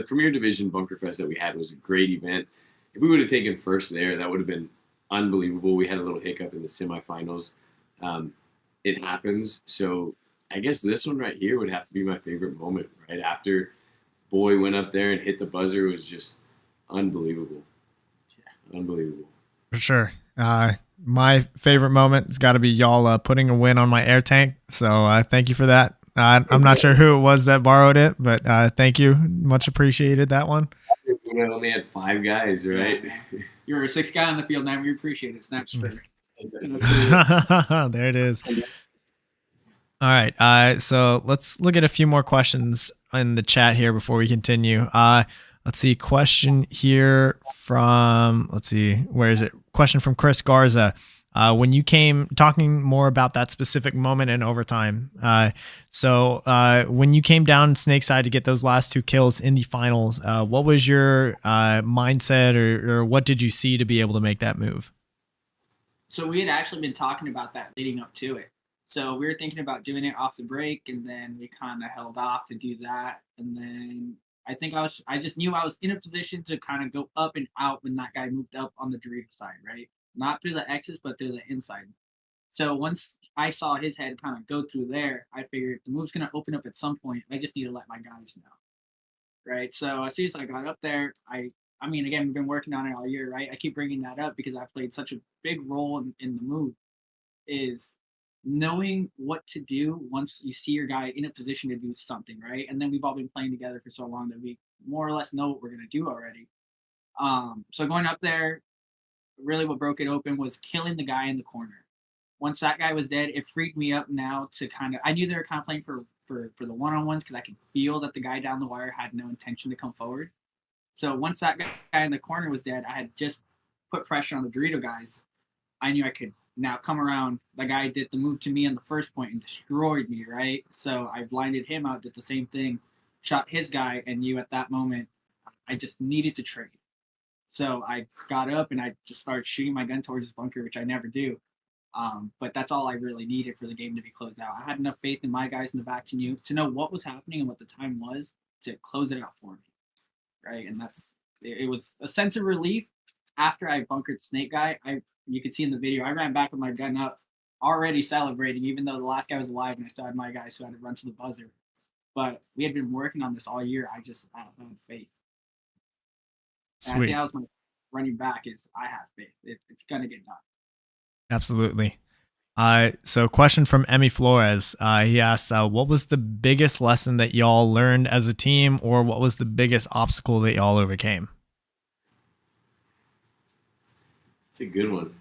Premier Division Bunker Fest that we had was a great event. If we would have taken first there, that would have been unbelievable. We had a little hiccup in the semifinals. It happens. So I guess this one right here would have to be my favorite moment, right? After Boy went up there and hit the buzzer, it was just unbelievable. Yeah, unbelievable. For sure. My favorite moment has got to be y'all putting a win on my air tank. So thank you for that. I'm not sure who it was that borrowed it, but thank you. Much appreciated that one. We only had 5 guys, right? Yeah, you were a 6th guy on the field, man. We appreciate it. Snaps for there it is. All right. So let's look at a few more questions in the chat here before we continue. Let's see. Question here from, where is it? Question from Chris Garza. When you came talking more about that specific moment in overtime. When you came down Snakeside to get those last 2 kills in the finals, what was your mindset or what did you see to be able to make that move? So we had actually been talking about that leading up to it. So we were thinking about doing it off the break, and then we kind of held off to do that. And then I think I just knew I was in a position to kind of go up and out when that guy moved up on the Dorito side, right? Not through the X's, but through the inside. So once I saw his head kind of go through there, I figured the move's going to open up at some point. I just need to let my guys know, right? So as soon as I got up there, I I mean, again, we've been working on it all year, right? I keep bringing that up because I played such a big role in the move, is knowing what to do once you see your guy in a position to do something, right? And then we've all been playing together for so long that we more or less know what we're going to do already. So going up there, really what broke it open was killing the guy in the corner. Once that guy was dead, it freed me up now to kind of, I knew they were kind of playing for the one-on-ones because I could feel that the guy down the wire had no intention to come forward. So once that guy in the corner was dead, I had just put pressure on the Dorito guys. I knew I could now come around. The guy did the move to me on the first point and destroyed me, right? So I blinded him out, did the same thing, shot his guy, and knew at that moment I just needed to trade. So I got up and I just started shooting my gun towards his bunker, which I never do. But that's all I really needed for the game to be closed out. I had enough faith in my guys in the back to know what was happening and what the time was to close it out for me, right? And it was a sense of relief after I bunkered the snake guy. You could see in the video, I ran back with my gun up, already celebrating, even though the last guy was alive and I still had my guys who had to run to the buzzer. But we had been working on this all year. I had faith. And I think that was my running back is I have faith. It's going to get done. Absolutely. So question from Emmy Flores. He asks, what was the biggest lesson that y'all learned as a team, or what was the biggest obstacle that y'all overcame? It's a good one.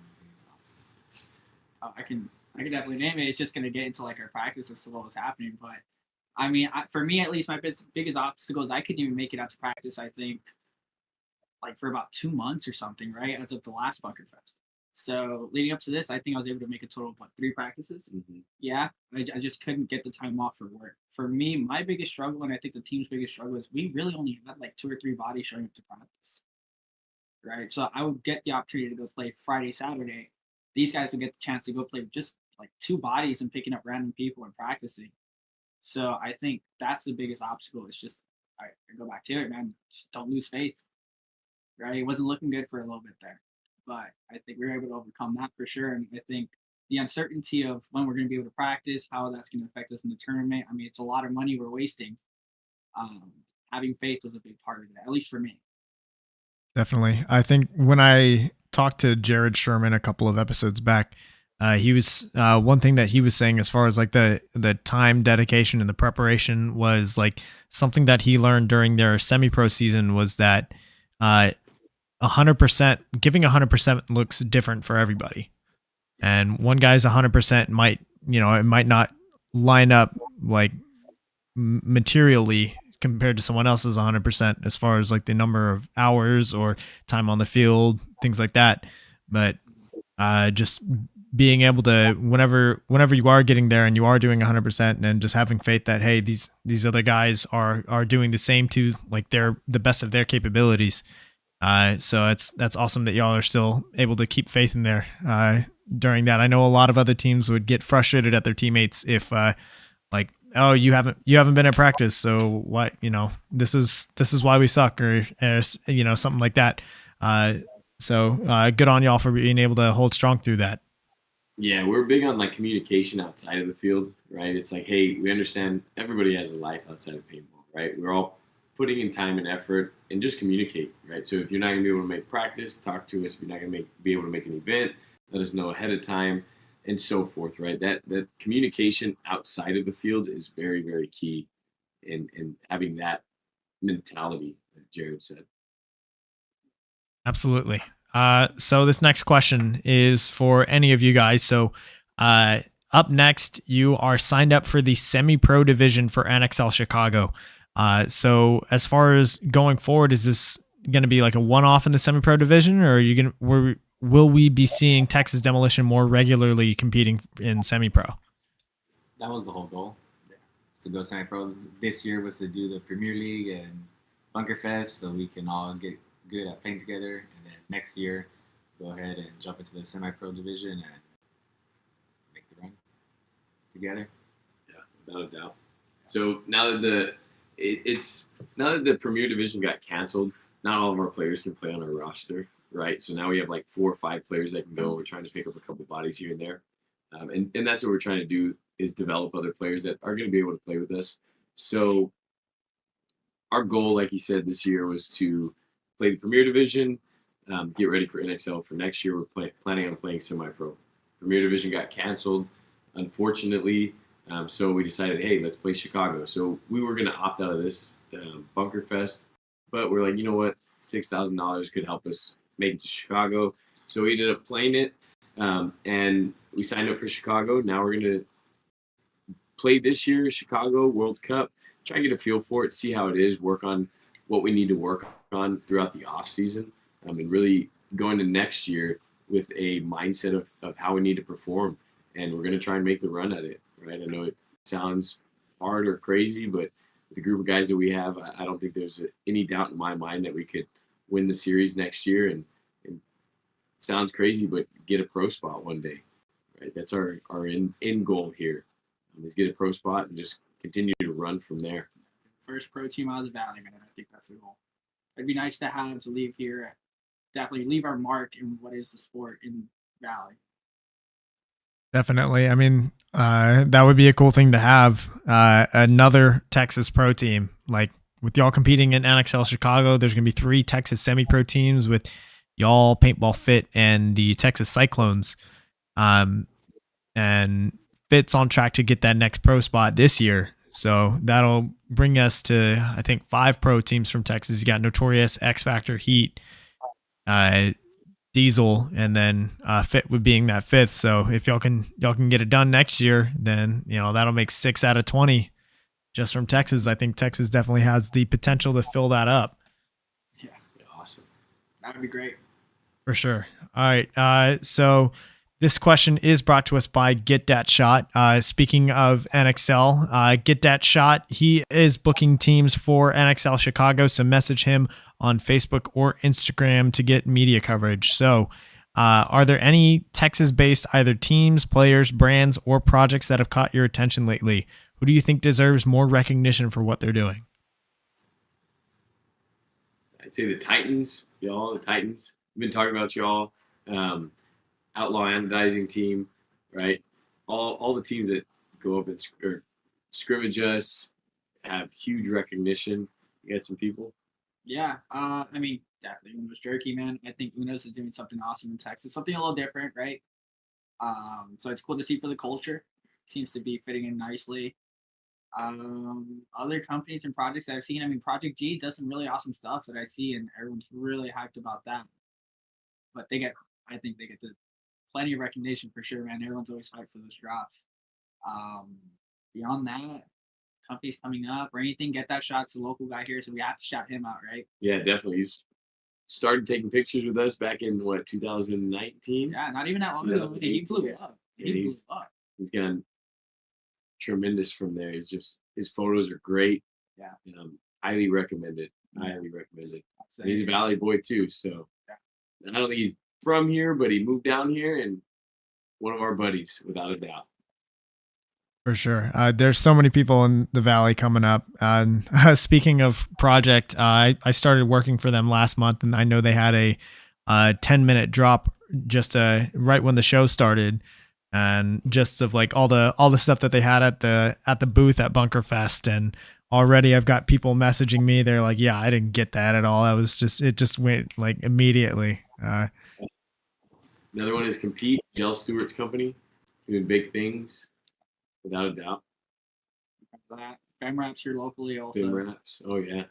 I can definitely name it. It's just going to get into like our practice as to what was happening. But I mean, for me at least, my biggest obstacle is I couldn't even make it out to practice. I think like for about 2 months or something, right? As of the last Bunker Fest. So leading up to this, I think I was able to make a total of 3 practices. Mm-hmm. Yeah, I just couldn't get the time off for work. For me, my biggest struggle, and I think the team's biggest struggle, is we really only had like 2 or 3 bodies showing up to practice. Right, so I would get the opportunity to go play Friday, Saturday. These guys would get the chance to go play just like 2 bodies and picking up random people and practicing. So I think that's the biggest obstacle. It's just I go back to it, man. Just don't lose faith. Right, it wasn't looking good for a little bit there. But I think we were able to overcome that for sure. And I think the uncertainty of when we're going to be able to practice, how that's going to affect us in the tournament. I mean, it's a lot of money we're wasting. Having faith was a big part of it, at least for me. Definitely. I think when I talked to Jared Sherman a couple of episodes back, he was one thing that he was saying as far as like the time dedication and the preparation was like something that he learned during their semi-pro season was that 100%, giving 100% looks different for everybody. And one guy's 100% might, it might not line up like materially compared to someone else's 100% as far as like the number of hours or time on the field, things like that. But just being able to, whenever you are getting there and you are doing 100% and just having faith that, hey, these other guys are doing the same to like they're the best of their capabilities. So that's awesome that y'all are still able to keep faith in there during that. I know a lot of other teams would get frustrated at their teammates if like, oh, you haven't been at practice, so what, this is why we suck, or something like that. So good on y'all for being able to hold strong through that. Yeah, we're big on like communication outside of the field, right? It's like, hey, we understand everybody has a life outside of paintball, right? We're all putting in time and effort and just communicate, right? So if you're not going to be able to make practice, talk to us. If you're not going to be able to make an event, let us know ahead of time and so forth, right? That communication outside of the field is very, very key in having that mentality that Jared said. Absolutely. So this next question is for any of you guys. So up next, you are signed up for the semi-pro division for NXL Chicago. So as far as going forward, is this going to be like a one-off in the semi-pro division, or are you will we be seeing Texas Demolition more regularly competing in semi-pro? That was the whole goal. To go semi-pro this year was to do the Premier League and Bunker Fest, so we can all get good at playing together, and then next year go ahead and jump into the semi-pro division and make the run together. Yeah, without a doubt. So now that the Premier Division got canceled, not all of our players can play on our roster, right? So now we have like 4 or 5 players that can go. We're trying to pick up a couple bodies here and there. And that's what we're trying to do, is develop other players that are going to be able to play with us. So our goal, like he said, this year was to play the Premier Division, get ready for NXL for next year. We're planning on playing semi-pro. Premier Division got canceled, unfortunately, so we decided, hey, let's play Chicago. So we were going to opt out of this Bunker Fest, but we're like, you know what, $6,000 could help us make it to Chicago. So we ended up playing it, and we signed up for Chicago. Now we're going to play this year, Chicago World Cup, try and get a feel for it, see how it is, work on what we need to work on throughout the off season, and really going to next year with a mindset of how we need to perform. And we're going to try and make the run at it, right? I know it sounds hard or crazy, but with the group of guys that we have, I don't think there's any doubt in my mind that we could win the series next year. And it sounds crazy, but get a pro spot one day, right? That's our end goal here, is get a pro spot and just continue to run from there. First pro team out of the Valley, man. I think that's a goal. It'd be nice to leave here, definitely leave our mark in what is the sport in Valley. Definitely. I mean, that would be a cool thing to have, another Texas pro team. Like with y'all competing in NXL Chicago, there's going to be 3 Texas semi-pro teams with y'all, Paintball Fit, and the Texas Cyclones. And Fit's on track to get that next pro spot this year. So that'll bring us to, I think, 5 pro teams from Texas. You got Notorious, X Factor, Heat, Diesel, and then Fit with being that 5th. So if y'all can get it done next year, then that'll make 6 out of 20 just from Texas. I think Texas definitely has the potential to fill that up. Yeah, Awesome. that would be great. For sure. All right. So this question is brought to us by Get That Shot. Speaking of NXL, Get That Shot, he is booking teams for NXL Chicago, so message him on Facebook or Instagram to get media coverage. So are there any Texas-based either teams, players, brands, or projects that have caught your attention lately? Who do you think deserves more recognition for what they're doing? I'd say the Titans, y'all, the Titans. We've been talking about y'all. Outlaw Anodizing team, right? All the teams that go up and scrimmage us have huge recognition. You got some people? Yeah, I mean, definitely Munoz Jerky, man. I think Munoz is doing something awesome in Texas, something a little different, right? So it's cool to see for the culture. Seems to be fitting in nicely. Other companies and projects that I've seen, I mean, Project G does some really awesome stuff that I see, and everyone's really hyped about that. But I think they get plenty of recognition for sure, man. Everyone's always hyped for those drops. Beyond that, companies coming up or anything, Get That Shot's a local guy here, so we have to shout him out, right? Yeah, definitely. He's started taking pictures with us back in 2019. Yeah, not even that long ago. He blew up. He blew up. He's gone tremendous from there. His photos are great. Yeah. Highly recommended. Highly recommended. And he's a Valley boy too, so I don't think he's from here, but he moved down here and one of our buddies, without a doubt. For sure. There's so many people in the Valley coming up. And speaking of project, I started working for them last month, and I know they had a 10-minute drop just right when the show started, and just of like all the stuff that they had at the booth at Bunker Fest. And already I've got people messaging me. They're like, yeah, I didn't get that at all. It just went like immediately. Another one is Compete, Jell Stewart's company, doing big things, without a doubt. Bam Raps here locally also. Bam Raps, oh yeah.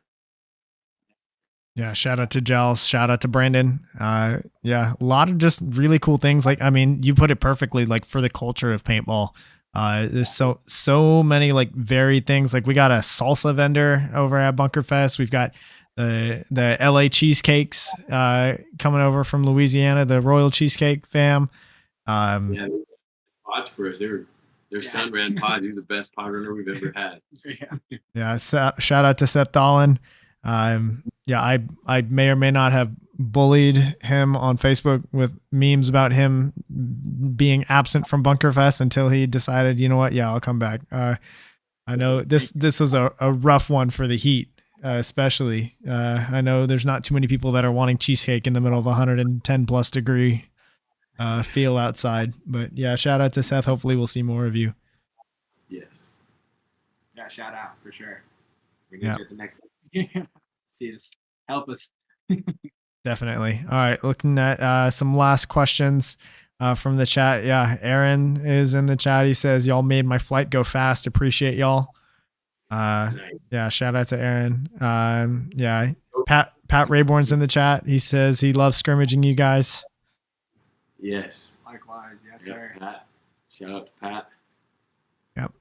Yeah, shout out to Gels, shout out to Brandon. Yeah, a lot of just really cool things. Like, I mean, you put it perfectly, like for the culture of paintball. There's so many like varied things. Like we got a salsa vendor over at Bunker Fest. We've got the LA cheesecakes coming over from Louisiana, the Royal Cheesecake fam. Yeah, pods for us. Their son ran pods. He was the best pod runner we've ever had. Yeah, shout out to Seth Dolan. Yeah, I may or may not have bullied him on Facebook with memes about him being absent from Bunker Fest until he decided, you know what, yeah, I'll come back. I know this was a rough one for the Heat. Especially, I know there's not too many people that are wanting cheesecake in the middle of 110 plus degree feel outside, but yeah, shout out to Seth. Hopefully we'll see more of you. Yes. Yeah, shout out for sure. We need to get the next See us. Help us. Definitely. All right. Looking at some last questions from the chat. Yeah. Aaron is in the chat. He says, y'all made my flight go fast. Appreciate y'all. Nice. Yeah. Shout out to Aaron. Yeah. Pat Rayborn's in the chat. He says he loves scrimmaging you guys. Yes. Likewise, yes, Yep, sir. Pat. Shout out to Pat. Yep.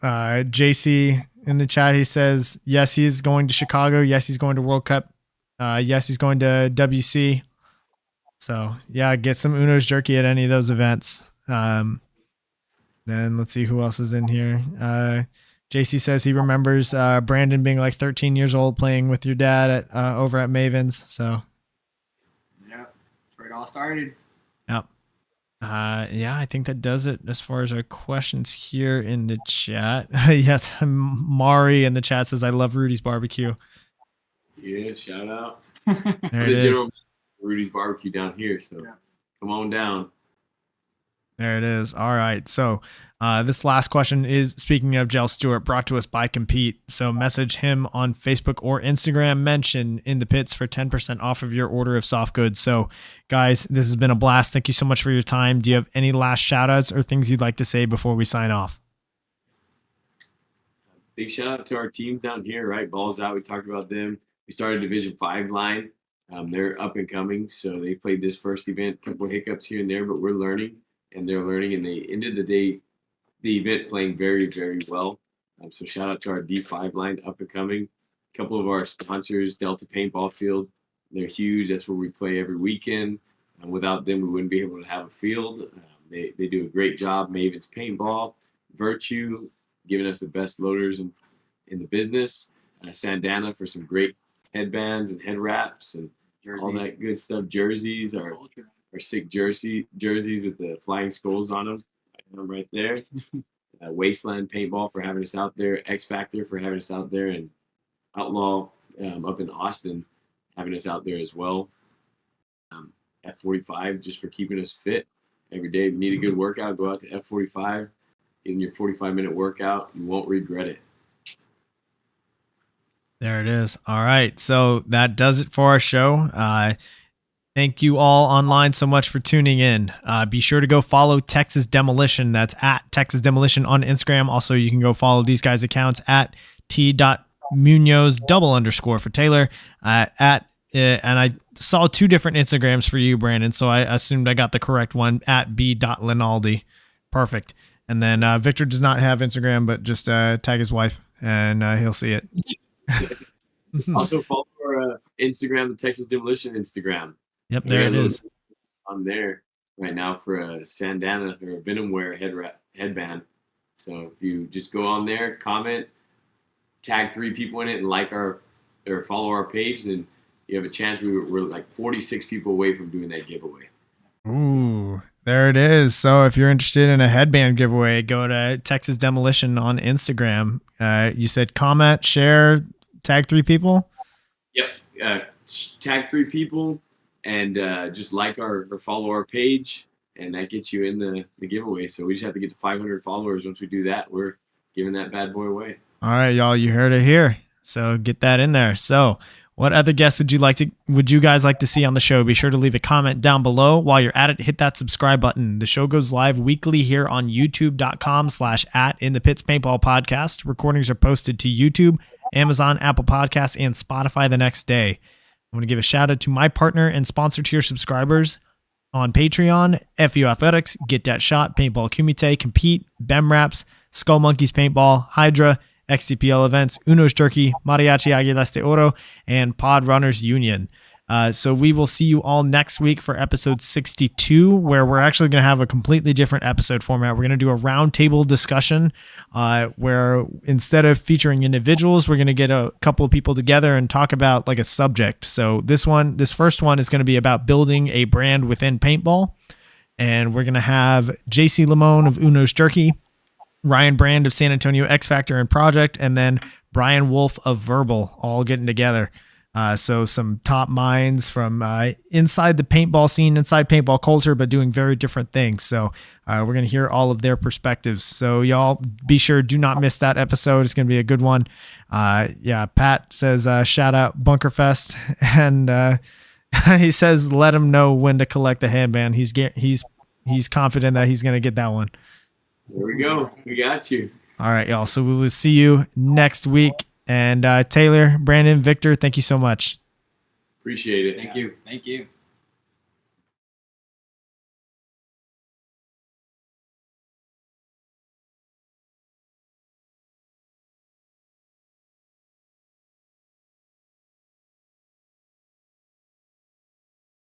JC in the chat. He says, yes, he's going to Chicago. Yes, he's going to World Cup. Yes, he's going to WC. So yeah, get some Uno's jerky at any of those events. Then let's see who else is in here. JC says he remembers Brandon being like 13 years old playing with your dad at over at Maven's. So Yep, that's where it all started. yep. Yeah, I think that does it as far as our questions here in the chat. Yes, Mari in the chat says, I love Rudy's barbecue. Yeah, shout out. There it is. Rudy's barbecue down here, so Yeah. come on down. There it is. All right. So this last question is, speaking of Jell Stewart, brought to us by Compete. So message him on Facebook or Instagram, mention In the Pits for 10% off of your order of soft goods. So guys, this has been a blast. Thank you so much for your time. Do you have any last shout outs or things you'd like to say before we sign off? Big shout out to our teams down here, right? Balls Out, we talked about them. We started Division 5 line. They're up and coming, so they played this first event. A couple of hiccups here and there, but we're learning, and they're learning, and they ended the event playing very, very well. So shout out to our D5 line, up and coming. A couple of our sponsors, Delta Paintball Field, they're huge. That's where we play every weekend. Without them, we wouldn't be able to have a field. They do a great job. Maven's Paintball, Virtue, giving us the best loaders in the business. Sandana for some great headbands and head wraps and all that good stuff. Jerseys, our sick jerseys with the flying skulls on them. Right there. Wasteland Paintball for having us out there. X Factor for having us out there. And Outlaw up in Austin having us out there as well. F45 just for keeping us fit every day. If you need a good workout, go out to F45. Get in your 45-minute workout. You won't regret it. There it is. All right. So that does it for our show. Thank you all online so much for tuning in. Be sure to go follow Texas Demolition. That's at Texas Demolition on Instagram. Also, you can go follow these guys' accounts at t.munoz _ for Taylor. And I saw 2 different Instagrams for you, Brandon. So I assumed I got the correct one at b.linaldi. Perfect. And then Victor does not have Instagram, but just tag his wife and he'll see it. Also follow our Instagram, the Texas Demolition Instagram. Yep, there it is. On there right now for a Sandana or a Venomware headband. So if you just go on there, comment, tag 3 people in it, and like or follow our page, then you have a chance. We're like 46 people away from doing that giveaway. Ooh, there it is. So if you're interested in a headband giveaway, go to Texas Demolition on Instagram. You said comment, share, tag 3 people? Yep. Tag 3 people and just like or follow our page, and that gets you in the giveaway. So we just have to get to 500 followers. Once we do that, we're giving that bad boy away. All right, y'all, you heard it here. So get that in there. So what other guests would you guys like to see on the show? Be sure to leave a comment down below. While you're at it, hit that subscribe button. The show goes live weekly here on youtube.com/@inthepitspaintballpodcast. Recordings are posted to YouTube, Amazon, Apple Podcasts, and Spotify the next day. I want to give a shout out to my partner and sponsor tier subscribers on Patreon: FU Athletics, Get That Shot, Paintball Kumite, Compete, Bem Wraps, Skull Monkeys Paintball, Hydra, XCPL Events, Uno's Jerky, Mariachi Aguilas de Oro, and Pod Runners Union. So we will see you all next week for episode 62, where we're actually going to have a completely different episode format. We're going to do a roundtable discussion where instead of featuring individuals, we're going to get a couple of people together and talk about like a subject. So this first one is going to be about building a brand within paintball. And we're going to have JC Limon of Uno's Jerky, Ryan Brand of San Antonio X Factor and Project, and then Brian Wolf of Verbal, all getting together. So some top minds from inside the paintball scene, inside paintball culture, but doing very different things. So we're going to hear all of their perspectives. So y'all be sure, do not miss that episode. It's going to be a good one. Yeah, Pat says shout out Bunkerfest. And He says, let him know when to collect the headband. He's confident that he's going to get that one. There we go. We got you. All right, y'all. So we will see you next week. And Taylor, Brandon, Victor, thank you so much. Appreciate it. Thank you. Thank you.